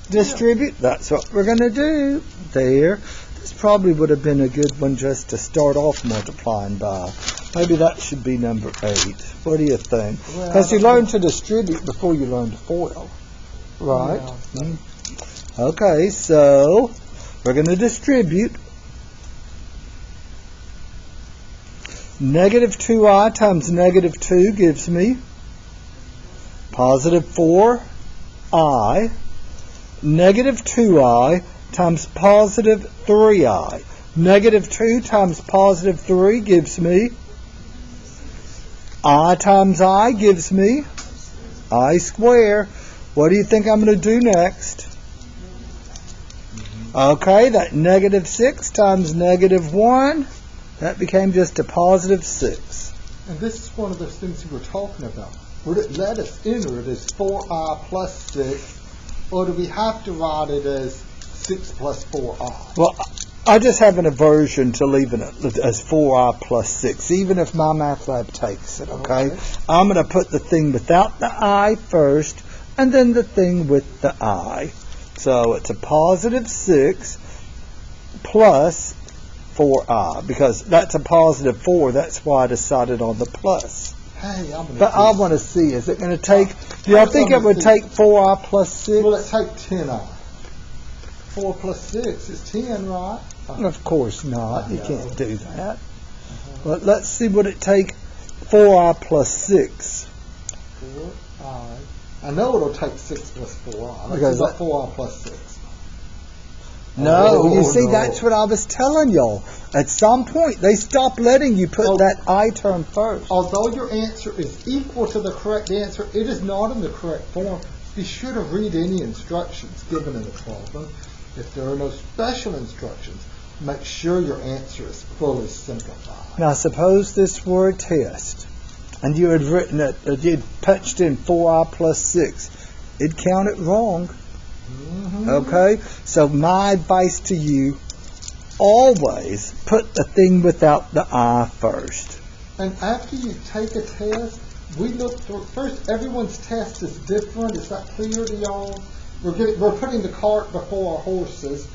Distribute. That's what we're going to do. There. This probably would have been a good one just to start off multiplying by. Maybe that should be number 8. What do you think? Because you learn to distribute before you learn to FOIL. Right? Yeah. Mm-hmm. Okay, so we're going to distribute. Negative 2i times negative 2 gives me positive 4i. Negative 2i times positive 3i. Negative 2 times positive 3 gives me I times I gives me I squared. What do you think I'm going to do next? Okay, that negative 6 times negative 1, that became just a positive 6. And this is one of those things we were talking about. Would it let us enter it as 4i plus 6, or do we have to write it as 6 plus 4i? Well, I just have an aversion to leaving it as 4i plus 6, even if my math lab takes it, okay? I'm going to put the thing without the I first, and then the thing with the I. So it's a positive 6 plus 4i, because that's a positive 4. That's why I decided on the plus. Hey, but I want to see, is it going to take, do y'all think it would take 4i plus 6? Well, it take 10i. 4 plus 6 is 10, right? Of course not. You can't do that. But let's see what it take 4i plus 6. 4i. I know it'll take 6 plus 4i. Because that's 4i plus 6. No, you see, that's what I was telling y'all. At some point, they stop letting you put that I term first. Although your answer is equal to the correct answer, it is not in the correct form. Be sure to read any instructions given in the problem. If there are no special instructions, make sure your answer is fully simplified. Now, suppose this were a test, and you had written it, you'd punched in 4i plus 6. It'd count it wrong. Okay? So my advice to you, always put the thing without the I first. And after you take a test, we look through, first everyone's test is different. Is that clear to y'all? We're putting the cart before our horses.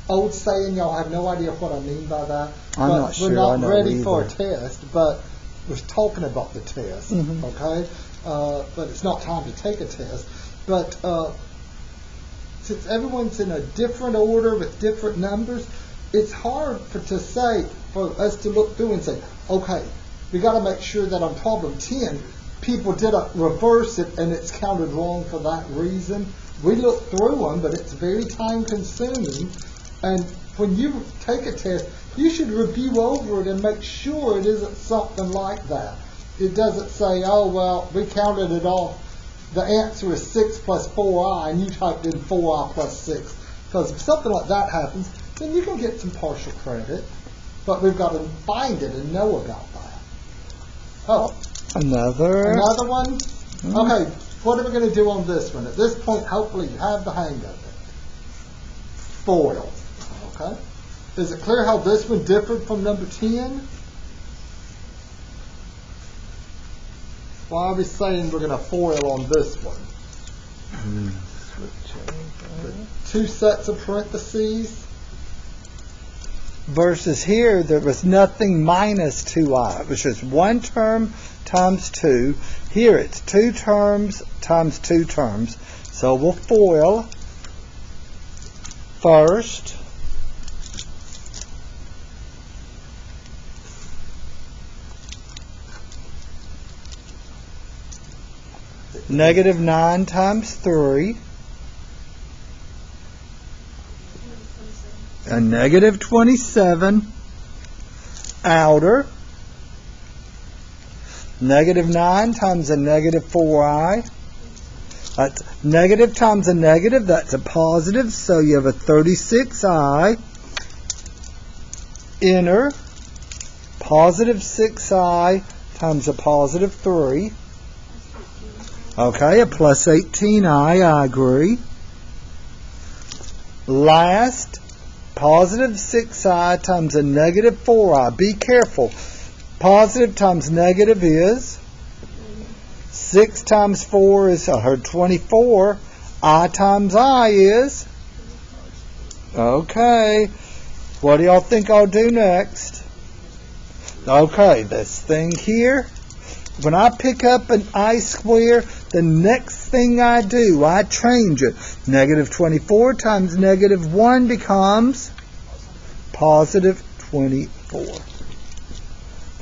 Old saying, y'all have no idea what I mean by that. I'm not sure. We're not ready for a test, but we're talking about the test, okay? But it's not time to take a test. But since everyone's in a different order with different numbers, it's hard to say, for us to look through and say, okay, we got to make sure that on problem 10, people didn't reverse it and it's counted wrong for that reason. We look through them, but it's very time consuming. And when you take a test, you should review over it and make sure it isn't something like that. It doesn't say, oh, well, we counted it off. The answer is 6 plus 4i, and you typed in 4i plus 6. Because if something like that happens, then you can get some partial credit. But we've got to find it and know about that. Oh, another one? Okay, what are we going to do on this one? At this point, hopefully you have the hang of it. Foil. Okay? Is it clear how this one differed from number 10? Why are we saying we're going to foil on this one? The 2 sets of parentheses. Versus here, there was nothing minus 2i. It was just 1 term times 2. Here it's 2 terms times 2 terms. So we'll foil first. Negative 9 times 3. A negative 27. Outer. Negative 9 times a negative 4i. That's negative times a negative. That's a positive. So you have a 36i. Inner. Positive 6i times a positive 3. Okay, a plus 18i, I agree. Last, positive 6i times a negative 4i. Be careful. Positive times negative is 6 times 4 is 24. I times I is. Okay. What do y'all think I'll do next? Okay, this thing here. When I pick up an I square, the next thing I do, I change it. Negative 24 times negative 1 becomes positive 24.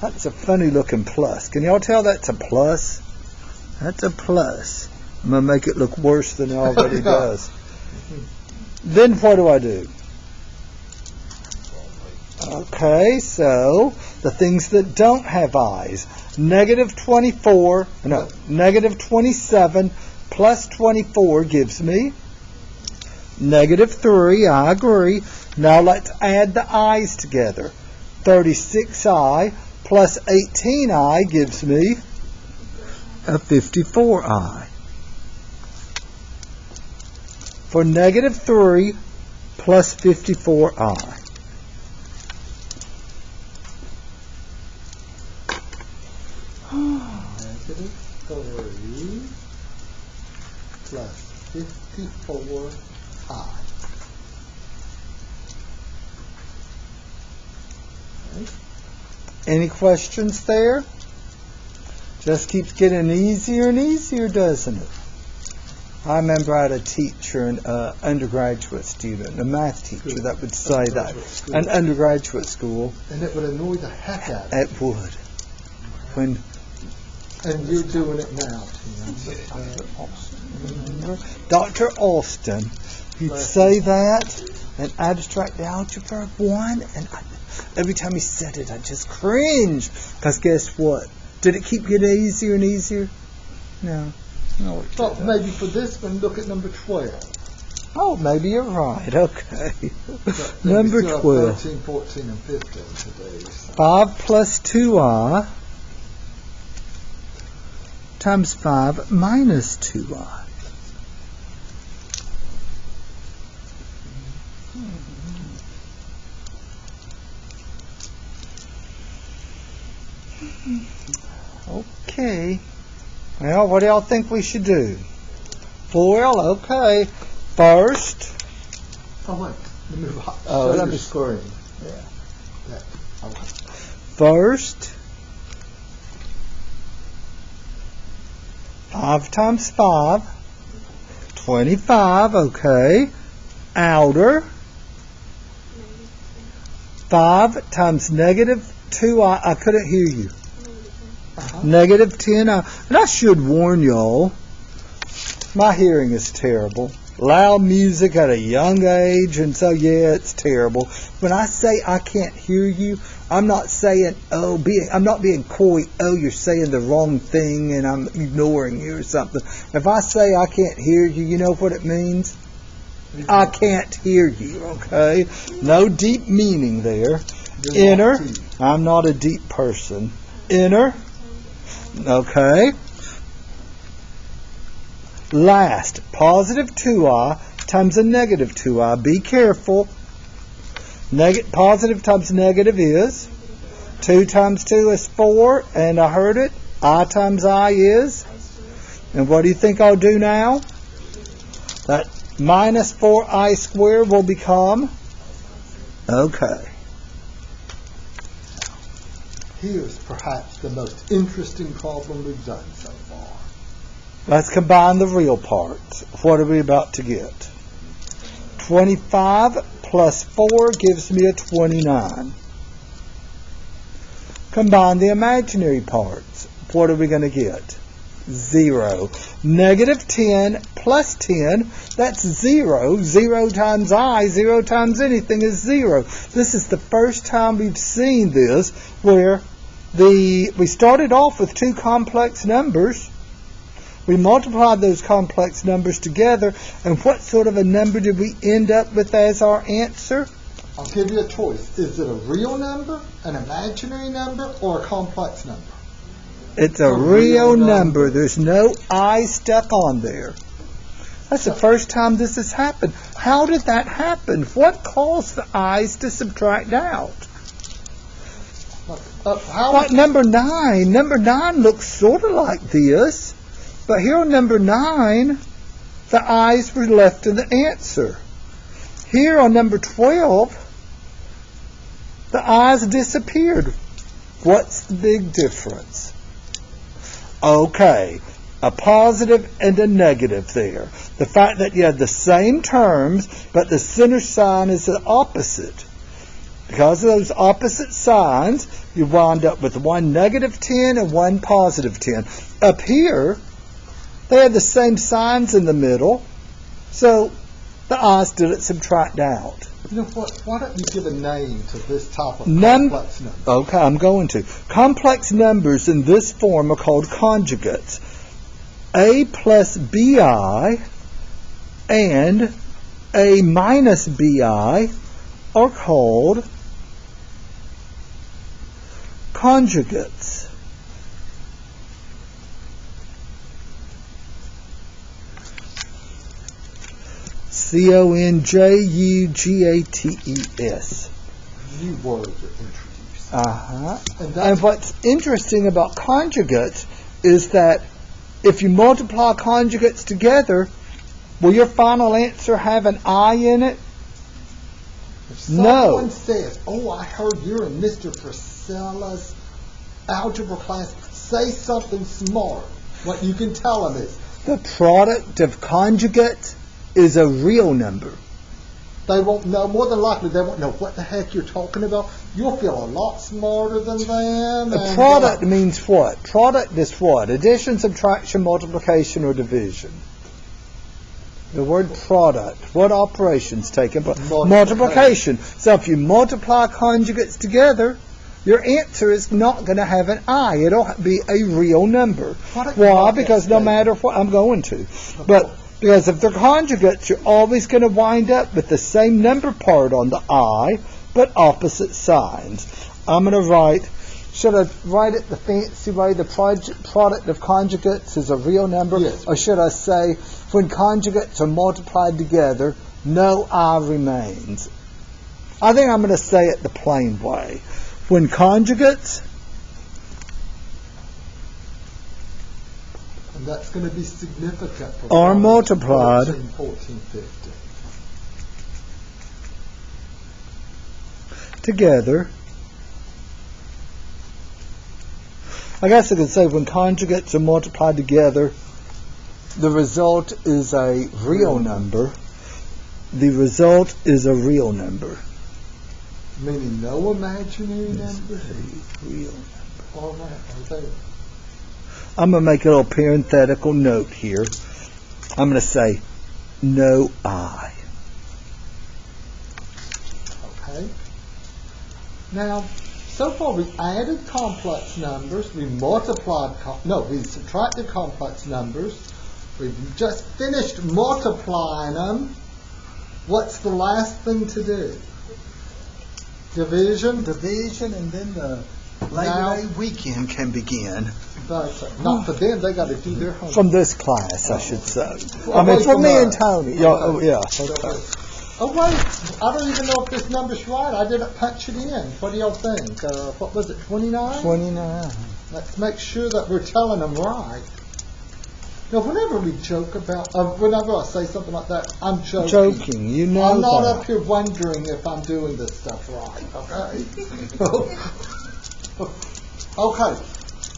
That's a funny looking plus. Can y'all tell that's a plus? That's a plus. I'm going to make it look worse than it already does. Then what do I do? Okay, so the things that don't have i's. Negative 27 plus 24 gives me negative 3. I agree. Now let's add the i's together. 36i plus 18i gives me a 54i. For negative 3 plus 54i. Negative 3 plus 54i. Okay. Any questions there? Just keeps getting easier and easier, doesn't it? I remember I had a teacher, an undergraduate student, a math teacher that would say that. An undergraduate school. And it would annoy the heck out of you. It would. When And you're doing it now, Tim. Dr. Austin, he'd say that in abstract algebra 1, and every time he said it, I'd just cringe. Because guess what? Did it keep getting easier and easier? No. No, it Well, didn't. maybe for this one, look at number 12. Oh, maybe you're right. Okay. But then Number we still have 12. 13, 14, and 15 today. So. 5 plus 2i times 5 minus 2i. Okay. Well, what do y'all think we should do? Well, okay. First, Oh, wait. Let me move up. Oh, Show let your me- screen. Yeah. Yeah. Okay. First, 5 times 5, 25, okay. Outer, 5 times negative 2i, I couldn't hear you. Negative 10i, and I should warn y'all, my hearing is terrible. Loud music at a young age, and so yeah, it's terrible. When I say I can't hear you, I'm not saying, I'm not being coy, you're saying the wrong thing and I'm ignoring you or something. If I say I can't hear you, you know what it means? I can't hear you, okay? No deep meaning there. Inner, I'm not a deep person. Inner, okay. Last, positive 2i times a negative 2i. Be careful. Positive times negative is 2 times 2 is 4, and I heard it. I times I is. And what do you think I'll do now? That minus 4i squared will become, okay. Here's perhaps the most interesting problem we've done so far. Let's combine the real parts. What are we about to get? 25 plus 4 gives me a 29. Combine the imaginary parts. What are we going to get? 0. Negative 10 plus 10, that's 0. 0 times I, 0 times anything is 0. This is the first time we've seen this where we started off with two complex numbers. We multiplied those complex numbers together, and what sort of a number did we end up with as our answer? I'll give you a choice. Is it a real number, an imaginary number, or a complex number? It's a real number. There's no I stuck on there. That's the first time this has happened. How did that happen? What caused the I's to subtract out? Like number 9. Number 9 looks sort of like this. But here on number 9, the I's were left in the answer. Here on number 12, the I's disappeared. What's the big difference? Okay, a positive and a negative there. The fact that you have the same terms, but the center sign is the opposite. Because of those opposite signs, you wind up with one negative 10 and one positive 10. Up here, they have the same signs in the middle, so the I's didn't subtract out. You know what? Why don't you give a name to this type of complex number? Okay, I'm going to. Complex numbers in this form are called conjugates. A plus bi and a minus bi are called conjugates. Conjugates. New words are introduced. And what's interesting about conjugates is that if you multiply conjugates together, will your final answer have an I in it? If someone says, oh, I heard you're in Mr. Precella's algebra class, say something smart. What you can tell them is, the product of conjugates is a real number. They won't know, more than likely they won't know what the heck you're talking about. You'll feel a lot smarter than them. A product means what? Product is what? Addition, subtraction, multiplication, or division. The word product. What operations taken? Multiplication. So if you multiply conjugates together, your answer is not going to have an I. It'll be a real number. Why? Because no matter what, I'm going to. But because if they're conjugates, you're always going to wind up with the same number part on the I, but opposite signs. I'm going to write, should I write it the fancy way, the product of conjugates is a real number? Yes. Or should I say, when conjugates are multiplied together, no I remains? I think I'm going to say it the plain way. When conjugates, and that's going to be significant for are multiplied 13, 14, 15. Together, I guess I could say when conjugates are multiplied together, the result is a real number. The result is a real number. Meaning no imaginary number? Real number. All right, are they? I'm going to make a little parenthetical note here. I'm going to say no I. Okay. Now, so far we added complex numbers, we we subtracted complex numbers, we've just finished multiplying them. What's the last thing to do? Division, and then the Labor Day weekend can begin. But not for them, they got to do their homework. From this class, I should say. Well, I mean, wait from me for and that. Tony. Yeah. Okay. Oh wait, I don't even know if this number's right. I didn't punch it in. What do y'all think? What was it, 29? 29. Let's make sure that we're telling them right. Now, whenever we joke about, whenever I say something like that, I'm joking. Joking, you know I'm not that. up here wondering if I'm doing this stuff right, okay? Okay,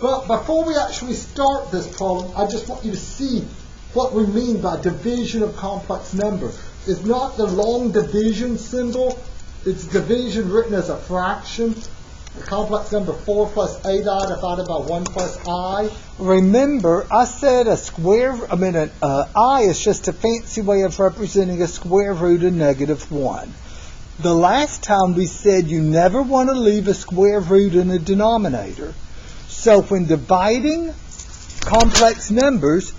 but before we actually start this problem, I just want you to see what we mean by division of complex numbers. It's not the long division symbol, it's division written as a fraction. The complex number 4 plus 8i divided by 1 plus I. Remember, I said I is just a fancy way of representing a square root of -1. The last time we said you never want to leave a square root in a denominator. So when dividing complex numbers,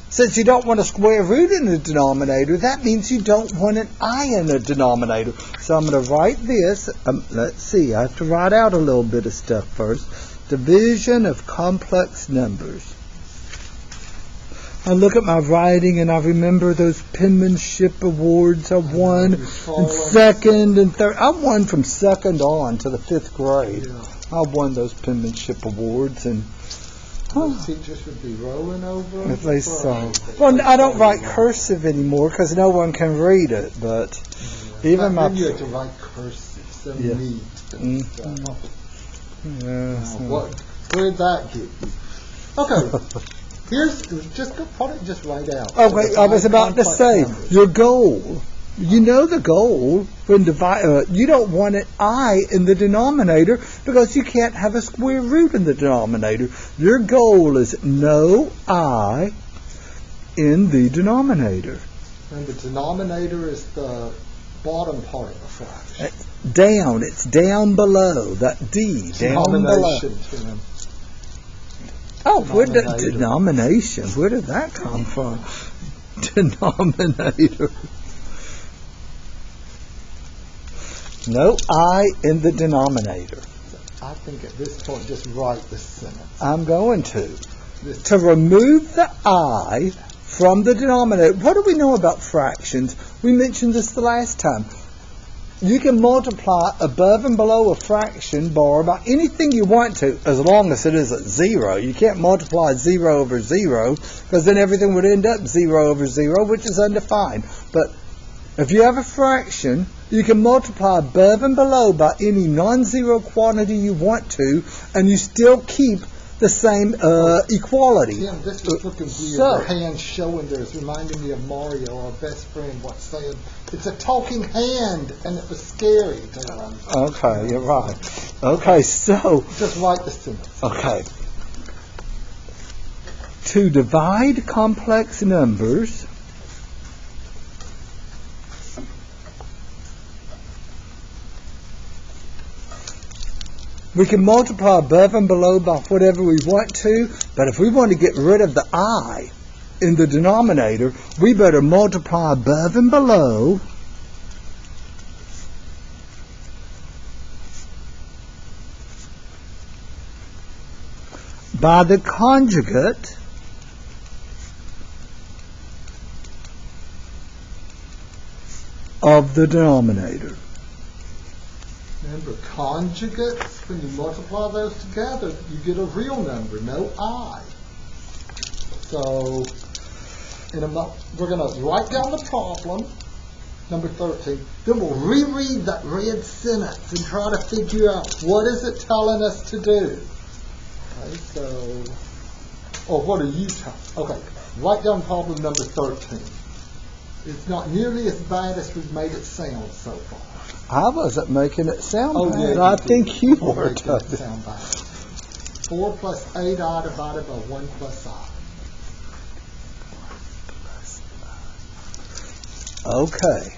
since you don't want a square root in a denominator, that means you don't want an I in a denominator. So I'm going to write this. Let's see. I have to write out a little bit of stuff first. Division of complex numbers. I look at my writing and I remember those penmanship awards I won in second and third. I won from second on to the 5th grade. Yeah. I won those penmanship awards, and Those teachers would be rolling over. at least so. Well, I don't write cursive anymore because no one can read it. But even my Then you had to write cursive, so neat. Where'd that get you? Okay, here's just write out. Oh wait, I was about to say your goal. You know the goal when you don't want an I in the denominator because you can't have a square root in the denominator. Your goal is no I in the denominator. And the denominator is the bottom part of the fraction. Down, it's down below that D, down below. Tim. Oh, where did denomination? Where did that come from? Denominator. No I in the denominator. I think at this point, just write the sentence. I'm going to. To remove the I from the denominator. What do we know about fractions? We mentioned this the last time. You can multiply above and below a fraction bar by anything you want to, as long as it isn't 0. You can't multiply 0 over 0, because then everything would end up 0 over 0, which is undefined. But if you have a fraction, you can multiply above and below by any non-zero quantity you want to, and you still keep the same equality. Tim, this is looking weird. So, your hand showing there is reminding me of Mario, our best friend, what's saying, it's a talking hand, and it was scary. okay, you're right. Okay, so... Just write the sentence. Okay. To divide complex numbers, we can multiply above and below by whatever we want to, but if we want to get rid of the I in the denominator, we better multiply above and below by the conjugate of the denominator. Remember, conjugates, when you multiply those together, you get a real number, no I. So, we're going to write down the problem, number 13. Then we'll reread that red sentence and try to figure out what is it telling us to do. Okay, so, or what are you telling? Okay, write down problem number 13. It's not nearly as bad as we've made it sound so far. I wasn't making it sound bad. Yeah, I think you were. Making it sound bad. 4 plus 8i divided by 1 plus I. Okay.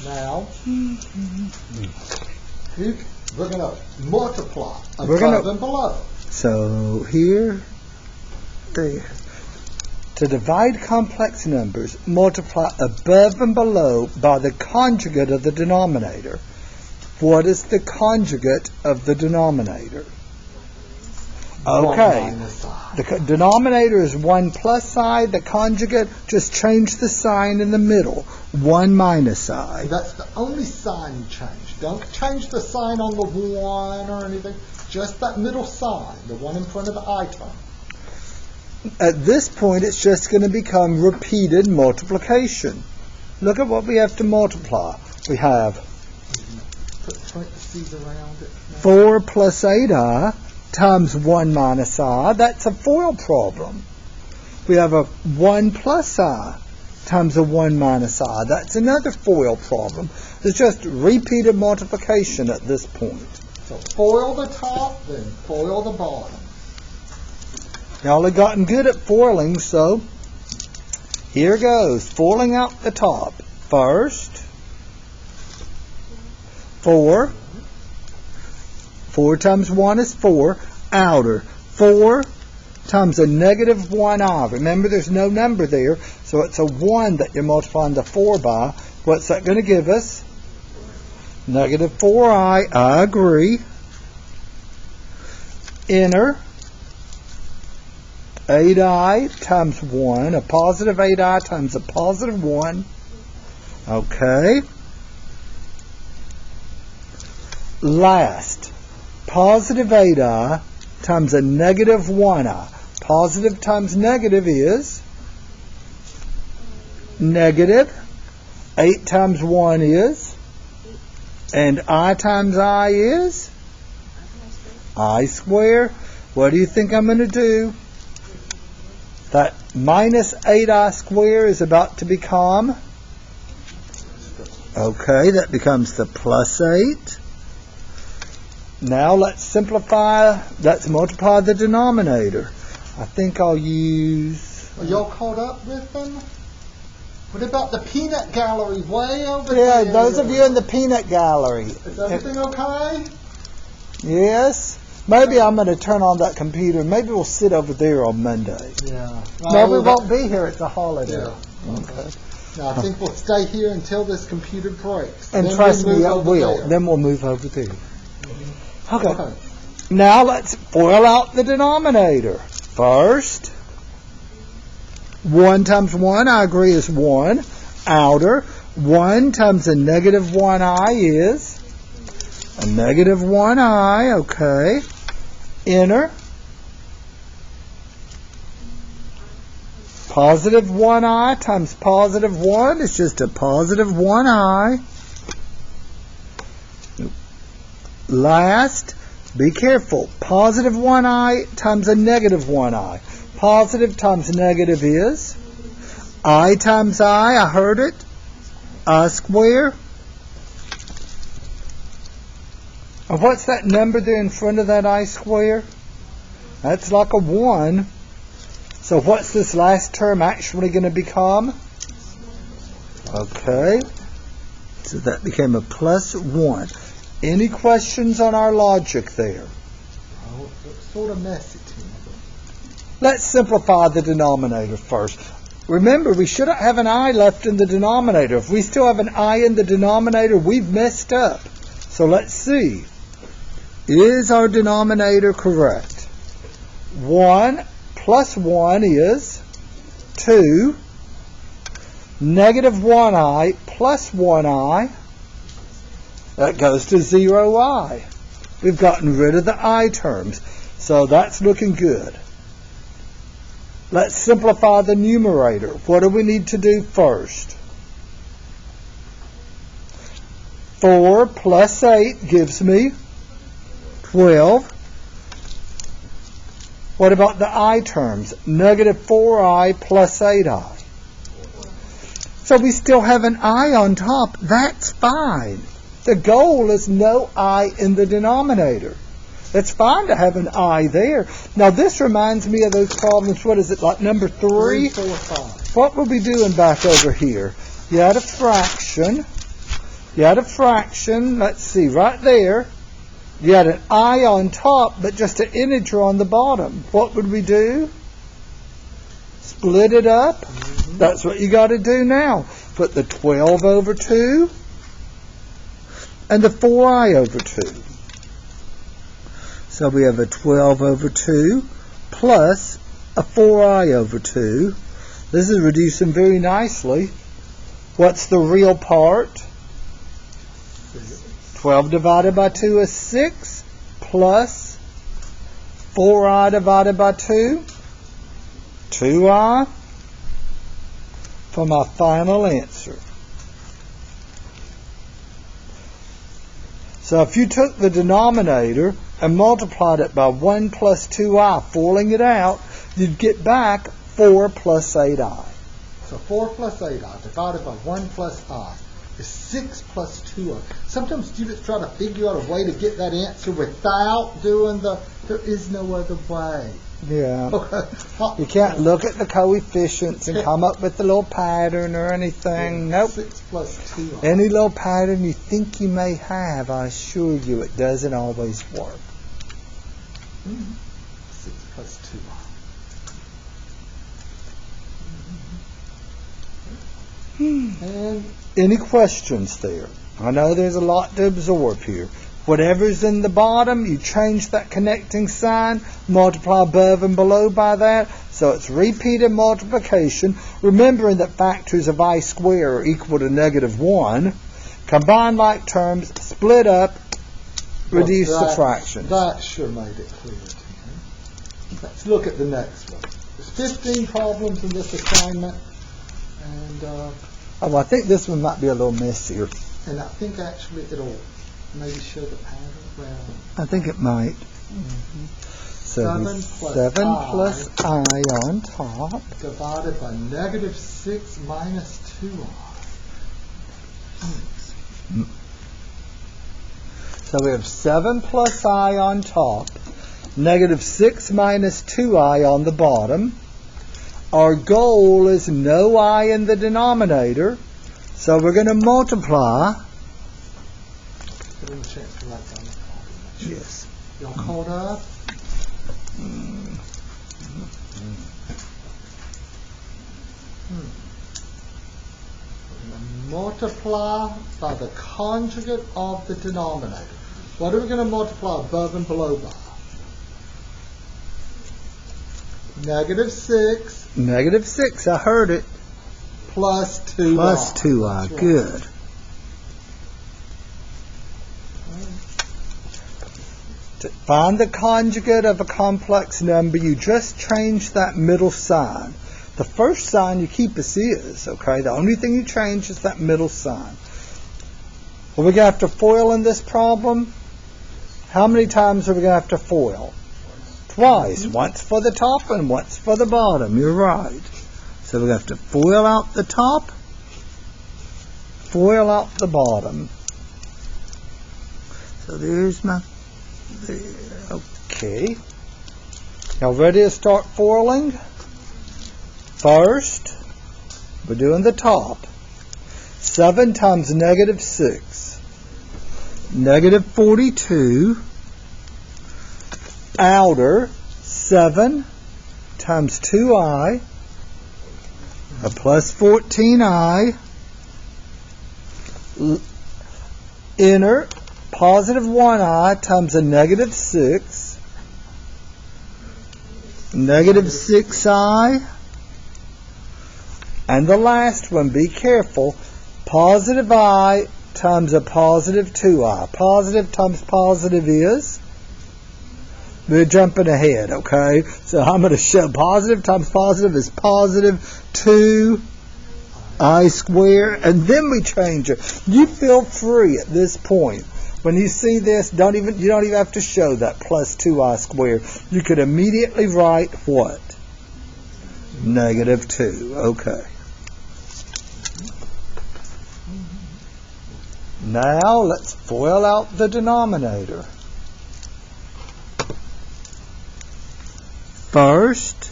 Now, we're going to multiply above and below. So here, there. To divide complex numbers, multiply above and below by the conjugate of the denominator. What is the conjugate of the denominator? Okay, the denominator is 1 plus I. The conjugate, just change the sign in the middle. 1 minus I. That's the only sign you change. Don't change the sign on the 1 or anything. Just that middle sign, the one in front of the icon. At this point, it's just going to become repeated multiplication. Look at what we have to multiply. We have Put parentheses around it. 4 plus 8i times 1 minus I. That's a FOIL problem. We have a 1 plus I times a 1 minus I. That's another FOIL problem. It's just repeated multiplication at this point. So FOIL the top, then FOIL the bottom. Y'all have gotten good at foiling, so here goes. Foiling out the top. First, 4. 4 times 1 is 4. Outer. 4 times a negative 1i. Remember, there's no number there, so it's a 1 that you're multiplying the 4 by. What's that going to give us? Negative 4i. I agree. Inner. 8i times 1, a positive 8i times a positive 1. Okay. Last, positive 8i times a negative 1i. Positive times negative is negative. 8 times 1 is, and I times I is I squared. What do you think I'm going to do? That minus 8i squared is about to become, okay, that becomes the plus 8. Now let's simplify, let's multiply the denominator. I think I'll use... Are y'all caught up with them? What about the peanut gallery way over there? Yeah, those of you in the peanut gallery. Is everything okay? Yes. Maybe I'm going to turn on that computer. Maybe we'll sit over there on Monday. Yeah. No, we won't be here. It's a holiday. Yeah. Okay. Now, I think we'll stay here until this computer breaks. And then trust me, it will. there. Then we'll move over there. Okay. Now let's FOIL out the denominator. First, 1 times 1, I agree, is 1. Outer, 1 times a negative 1i is a negative 1i, okay. Inner, positive 1i times positive 1 is just a positive 1i. Last, be careful, positive 1i times a negative 1i. Positive times negative is I times I heard it, I square. And what's that number there in front of that I square? That's like a 1. So what's this last term actually going to become? Okay. So that became a plus 1. Any questions on our logic there? Oh, it's sort of messy to me. Let's simplify the denominator first. Remember, we shouldn't have an I left in the denominator. If we still have an I in the denominator, we've messed up. So let's see. Is our denominator correct? 1 plus 1 is 2. Negative 1i plus 1i, that goes to 0i. We've gotten rid of the I terms, so that's looking good. Let's simplify the numerator. What do we need to do first? 4 plus 8 gives me 12. What about the I terms? Negative 4i plus 8i. So we still have an I on top. That's fine. The goal is no I in the denominator. It's fine to have an I there. Now this reminds me of those problems, what is it, like number 3? 3, 4, 5. What were we doing back over here? You had a fraction. Let's see, right there. You had an I on top, but just an integer on the bottom. What would we do? Split it up. That's what you got to do now. Put the 12 over 2 and the 4i over 2. So we have a 12 over 2 plus a 4i over 2. This is reducing very nicely. What's the real part? 12 divided by 2 is 6 plus 4i divided by 2, 2i, for my final answer. So if you took the denominator and multiplied it by 1 plus 2i, FOILing it out, you'd get back 4 plus 8i. So 4 plus 8i divided by 1 plus I is 6 plus 2i. Sometimes students try to figure out a way to get that answer without doing there is no other way. Yeah. You can't look at the coefficients and come up with a little pattern or anything. Nope. 6 plus 2i. Any little pattern you think you may have, I assure you it doesn't always work. 6 plus 2i. And any questions there? I know there's a lot to absorb here. Whatever's in the bottom, you change that connecting sign, multiply above and below by that, so it's repeated multiplication, remembering that factors of I squared are equal to negative 1. Combine like terms, split up, reduce the fractions. That sure made it clear to me. Let's look at the next one. There's 15 problems in this assignment, and I think this one might be a little messier. And I think actually it'll maybe show the pattern. Well, I think it might. So 7 plus I on top. Divided by negative 6 minus 2i. So we have 7 plus I on top, negative 6 minus 2i on the bottom. Our goal is no I in the denominator, so we're going to multiply. Give him a chance to write down the problem. Yes. Y'all caught up? We're going to multiply by the conjugate of the denominator. What are we going to multiply above and below by? -6. -6, I heard it. Plus 2i. Plus 2i, That's right. good. To find the conjugate of a complex number, you just change that middle sign. The first sign you keep as is, okay? The only thing you change is that middle sign. Are we going to have to FOIL in this problem? How many times are we going to have to FOIL? Twice. Once for the top and once for the bottom. You're right. So we have to FOIL out the top, FOIL out the bottom. So there's my... There. Okay. Now ready to start foiling? First, we're doing the top. 7 times -6. -42. Outer, 7 times 2i. A plus 14i. Inner, positive 1i times a -6. -6i. And the last one, be careful, positive I times a positive 2i. Positive times positive is? We're jumping ahead, okay? So I'm going to show positive times positive is positive 2i squared, and then we change it. You feel free at this point. When you see this, you don't even have to show that plus 2i squared. You could immediately write what? -2. Okay. Now let's FOIL out the denominator. First,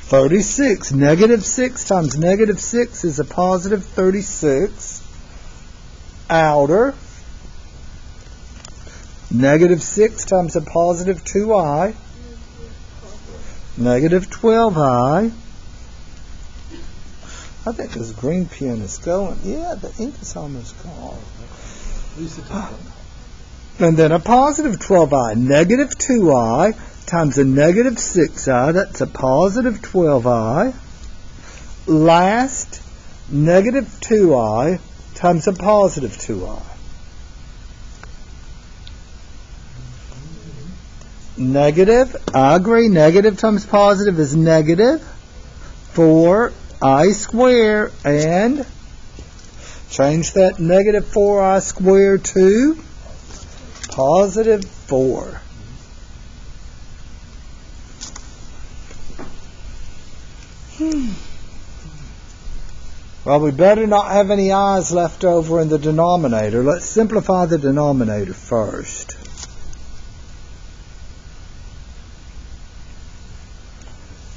36. -6 times -6 is a positive 36. Outer, -6 times a positive 2i. -12i. I think this green pen is going. Yeah, the ink is almost gone. And then a positive 12i. -2i times a -6i. That's a positive 12i. Last, -2i times a positive 2i. Negative, I agree, negative times positive is negative 4i squared, and change that -4i squared to positive 4. Well, we better not have any i's left over in the denominator. Let's simplify the denominator first.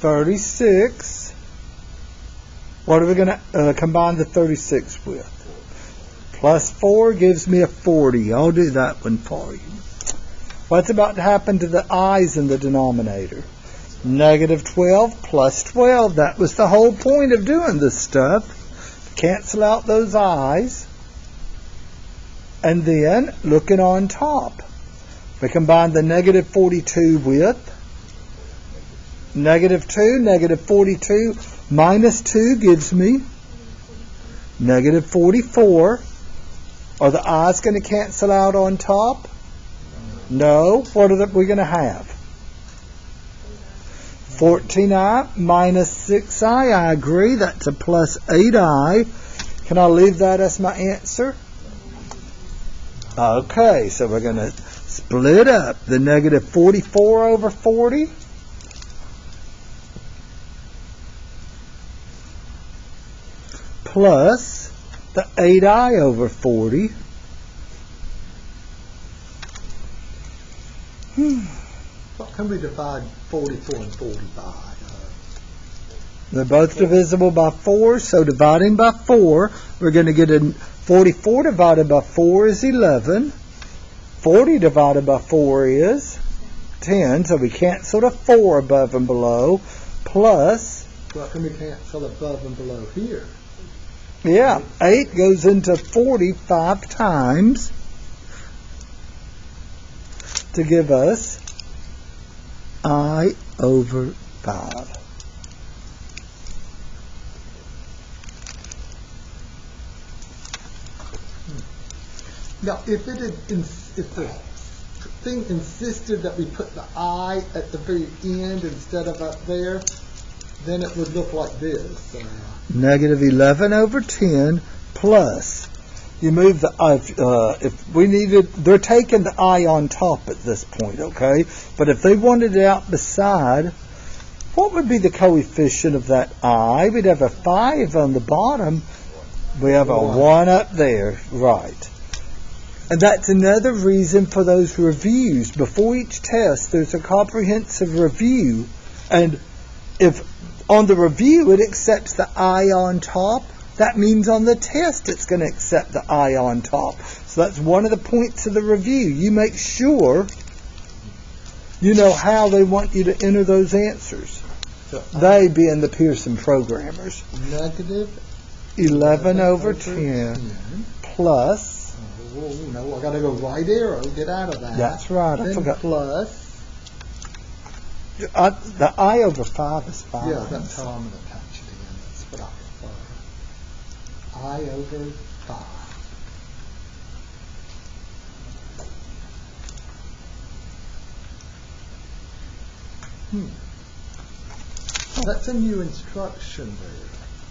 $36. What are we going to combine the 36 with? Plus 4 gives me a 40. I'll do that one for you. What's about to happen to the i's in the denominator? -12 plus 12. That was the whole point of doing this stuff. Cancel out those i's. And then, looking on top, we combine the -42 with -2, -42 minus 2 gives me -44. Are the i's going to cancel out on top? No. What are we going to have? 14i minus 6i. I agree. That's a plus 8i. Can I leave that as my answer? Okay, so we're going to split up the -44 over 40. Plus the 8i over 40. What can we divide 44 and 40 by? They're both divisible by 4, so dividing by 4, we're going to get a 44 divided by 4 is 11. 40 divided by 4 is 10, so we cancel the 4 above and below, plus... What can we cancel above and below here? Yeah, 8 goes into 40 5 times. to give us I over 5. Now, if the thing insisted that we put the I at the very end instead of up there, then it would look like this. Negative 11 over 10 plus. You move the I. If we needed, they're taking the I on top at this point, okay? But if they wanted it out beside, what would be the coefficient of that I? We'd have a 5 on the bottom. We have a 1 up there, right? And that's another reason for those reviews. Before each test, there's a comprehensive review. And if on the review it accepts the I on top, that means on the test it's going to accept the I on top. So that's one of the points of the review. You make sure you know how they want you to enter those answers. So they being the Pearson programmers. Negative 11 over 10 plus. Oh, no, I got to go right arrow, get out of that. That's right, I then forgot. Plus. The I over 5 is 5. Yeah, that's how I'm going to attach it again. That's what I prefer. I over 5. That's a new instruction there.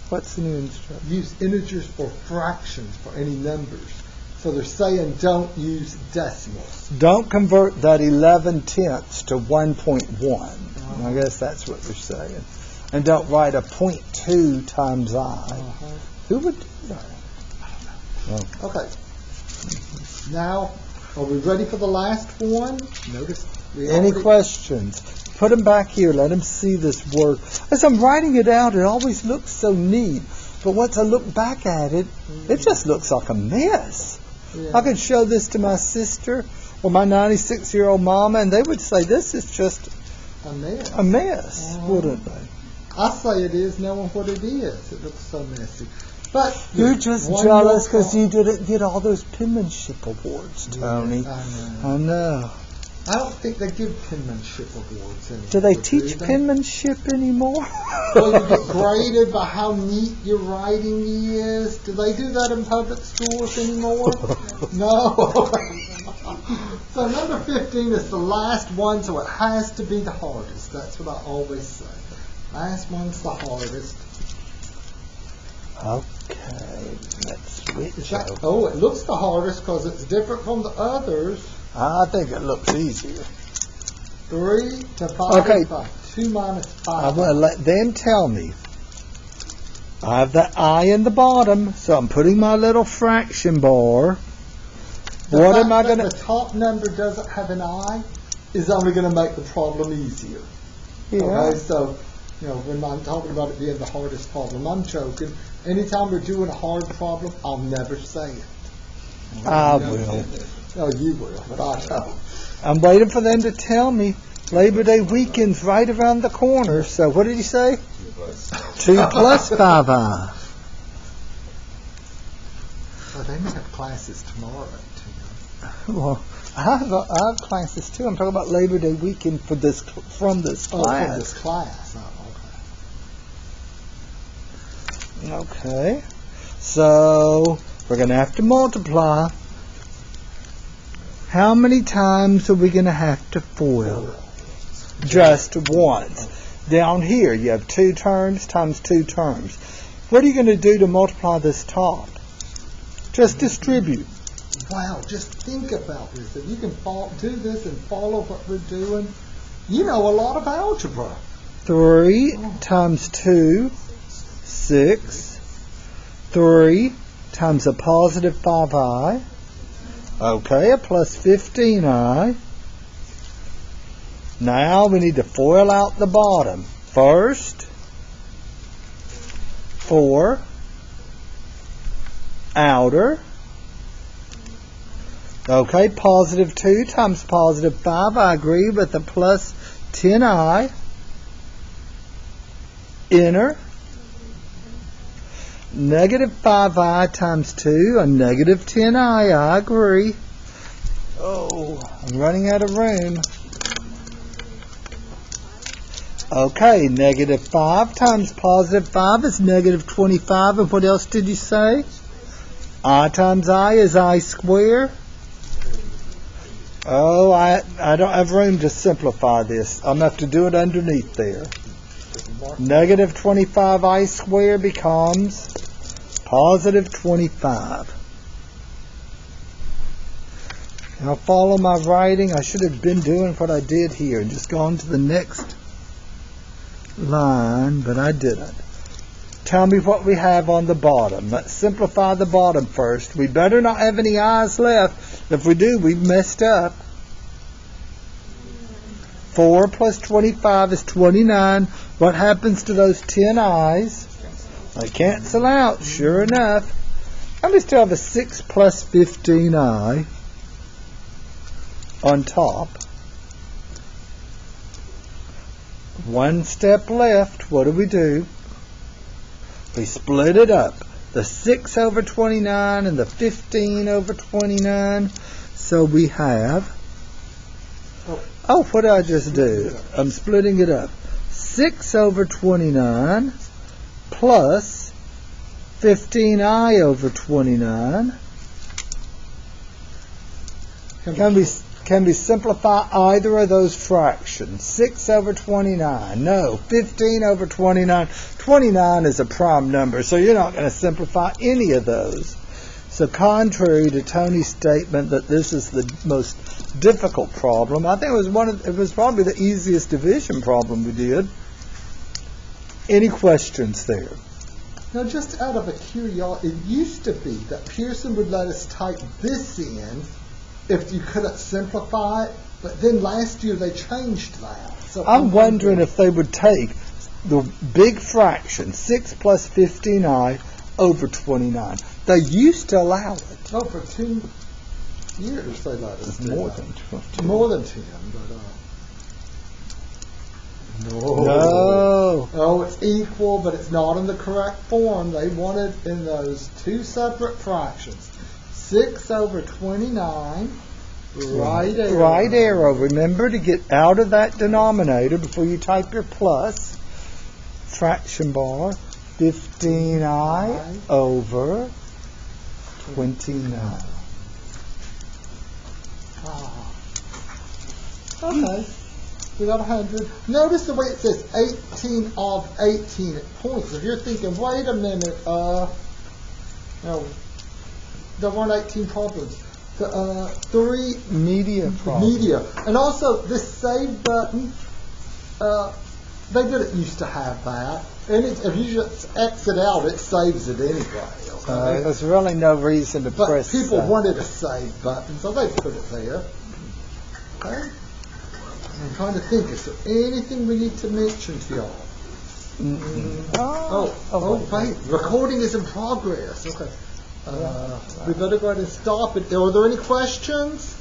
What's the new instruction? Use integers or fractions for any numbers. So they're saying don't use decimals. Don't convert that 11 tenths to 1.1. I guess that's what they're saying. And don't write a 0.2 times I. Who would do that? Oh. Okay. Now, are we ready for the last one? Notice. Any questions? Put them back here. Let them see this work. As I'm writing it out, it always looks so neat. But once I look back at it, it just looks like a mess. Yeah. I could show this to my sister or my 96-year-old mama, and they would say, this is just a mess, wouldn't they? I say it is, knowing what it is. It looks so messy. But you're just jealous because you didn't get all those penmanship awards, Tony. Yeah, I know. I don't think they give penmanship awards anymore. Do they teach penmanship anymore? Well, you get graded by how neat your writing is. Do they do that in public schools anymore? No. So number 15 is the last one, so it has to be the hardest. That's what I always say. Last one's the hardest. Okay, let's switch. Oh, it looks the hardest because it's different from the others. I think it looks easier. 3 divided by 2 minus 5. I'm going to let them tell me. I have that I in the bottom, so I'm putting my little fraction bar. What am I going to... The top number doesn't have an I is only going to make the problem easier. Yeah. Okay, so, when I'm talking about it being the hardest problem, I'm joking. Anytime we're doing a hard problem, I'll never say it. I will. Oh, you will, but I don't. I'm waiting for them to tell me. Labor Day weekend's right around the corner. So what did he say? 2 plus 5i. Oh, they may have classes tomorrow, too. Well, I have classes too. I'm talking about Labor Day weekend from this class. From this class. Oh, okay. So we're going to have to multiply. How many times are we going to have to FOIL? Just once. Down here, you have 2 terms times 2 terms. What are you going to do to multiply this top? Just distribute. Wow, just think about this. If you can do this and follow what we're doing, you know a lot of algebra. 3 times 2, 6. 3 times a positive 5i. Okay, a plus 15i. Now we need to FOIL out the bottom. First, 4, outer. Okay, positive 2 times positive 5, I agree, with a plus 10i. Inner. Negative 5i times 2, a negative 10i, I agree. Oh, I'm running out of room. Okay, -5 times +5 is -25. And what else did you say? I times I is I squared. Oh, I don't have room to simplify this. I'm going to have to do it underneath there. -25I squared becomes +25. Now follow my writing. I should have been doing what I did here and just gone to the next line, but I didn't. Tell me what we have on the bottom. Let's simplify the bottom first. We better not have any i's left. If we do, we've messed up. 4 plus 25 is 29. What happens to those 10 i's? They cancel out, sure enough. And we still have a 6 plus 15i on top. One step left. What do? We split it up. The 6 over 29 and the 15 over 29. So we have... Oh, what did I just do? I'm splitting it up. 6 over 29 plus 15i over 29. Can we simplify either of those fractions? 6 over 29. No. 15 over 29. 29 is a prime number, so you're not going to simplify any of those. So contrary to Tony's statement that this is the most difficult problem, I think it was probably the easiest division problem we did. Any questions there? Now, just out of a curiosity, it used to be that Pearson would let us type this in if you couldn't simplify it, but then last year they changed that. So I'm wondering if they would take the big fraction, 6 plus 15i over 29. They used to allow it. Oh, for 2 years they let us do More that. than 12. More than 10, but No. Oh, it's equal, but it's not in the correct form. They wanted in those two separate fractions. 6 over 29, right arrow. Right arrow. Remember to get out of that denominator before you type your plus. Fraction bar, 15i over 29. Okay. We got 100. Notice the way it says 18 of 18 at points. If you're thinking, wait a minute, no, there weren't 18 problems. 3 Media problem. media. And also, this save button, they didn't used to have that. And if you just exit out, it saves it anyway. Okay? There's really no reason to But press people that. wanted a save button, so they put it there. Okay? I'm trying to think, is there anything we need to mention to y'all? Wait, recording is in progress. Okay. We better go ahead and stop it. Are there any questions?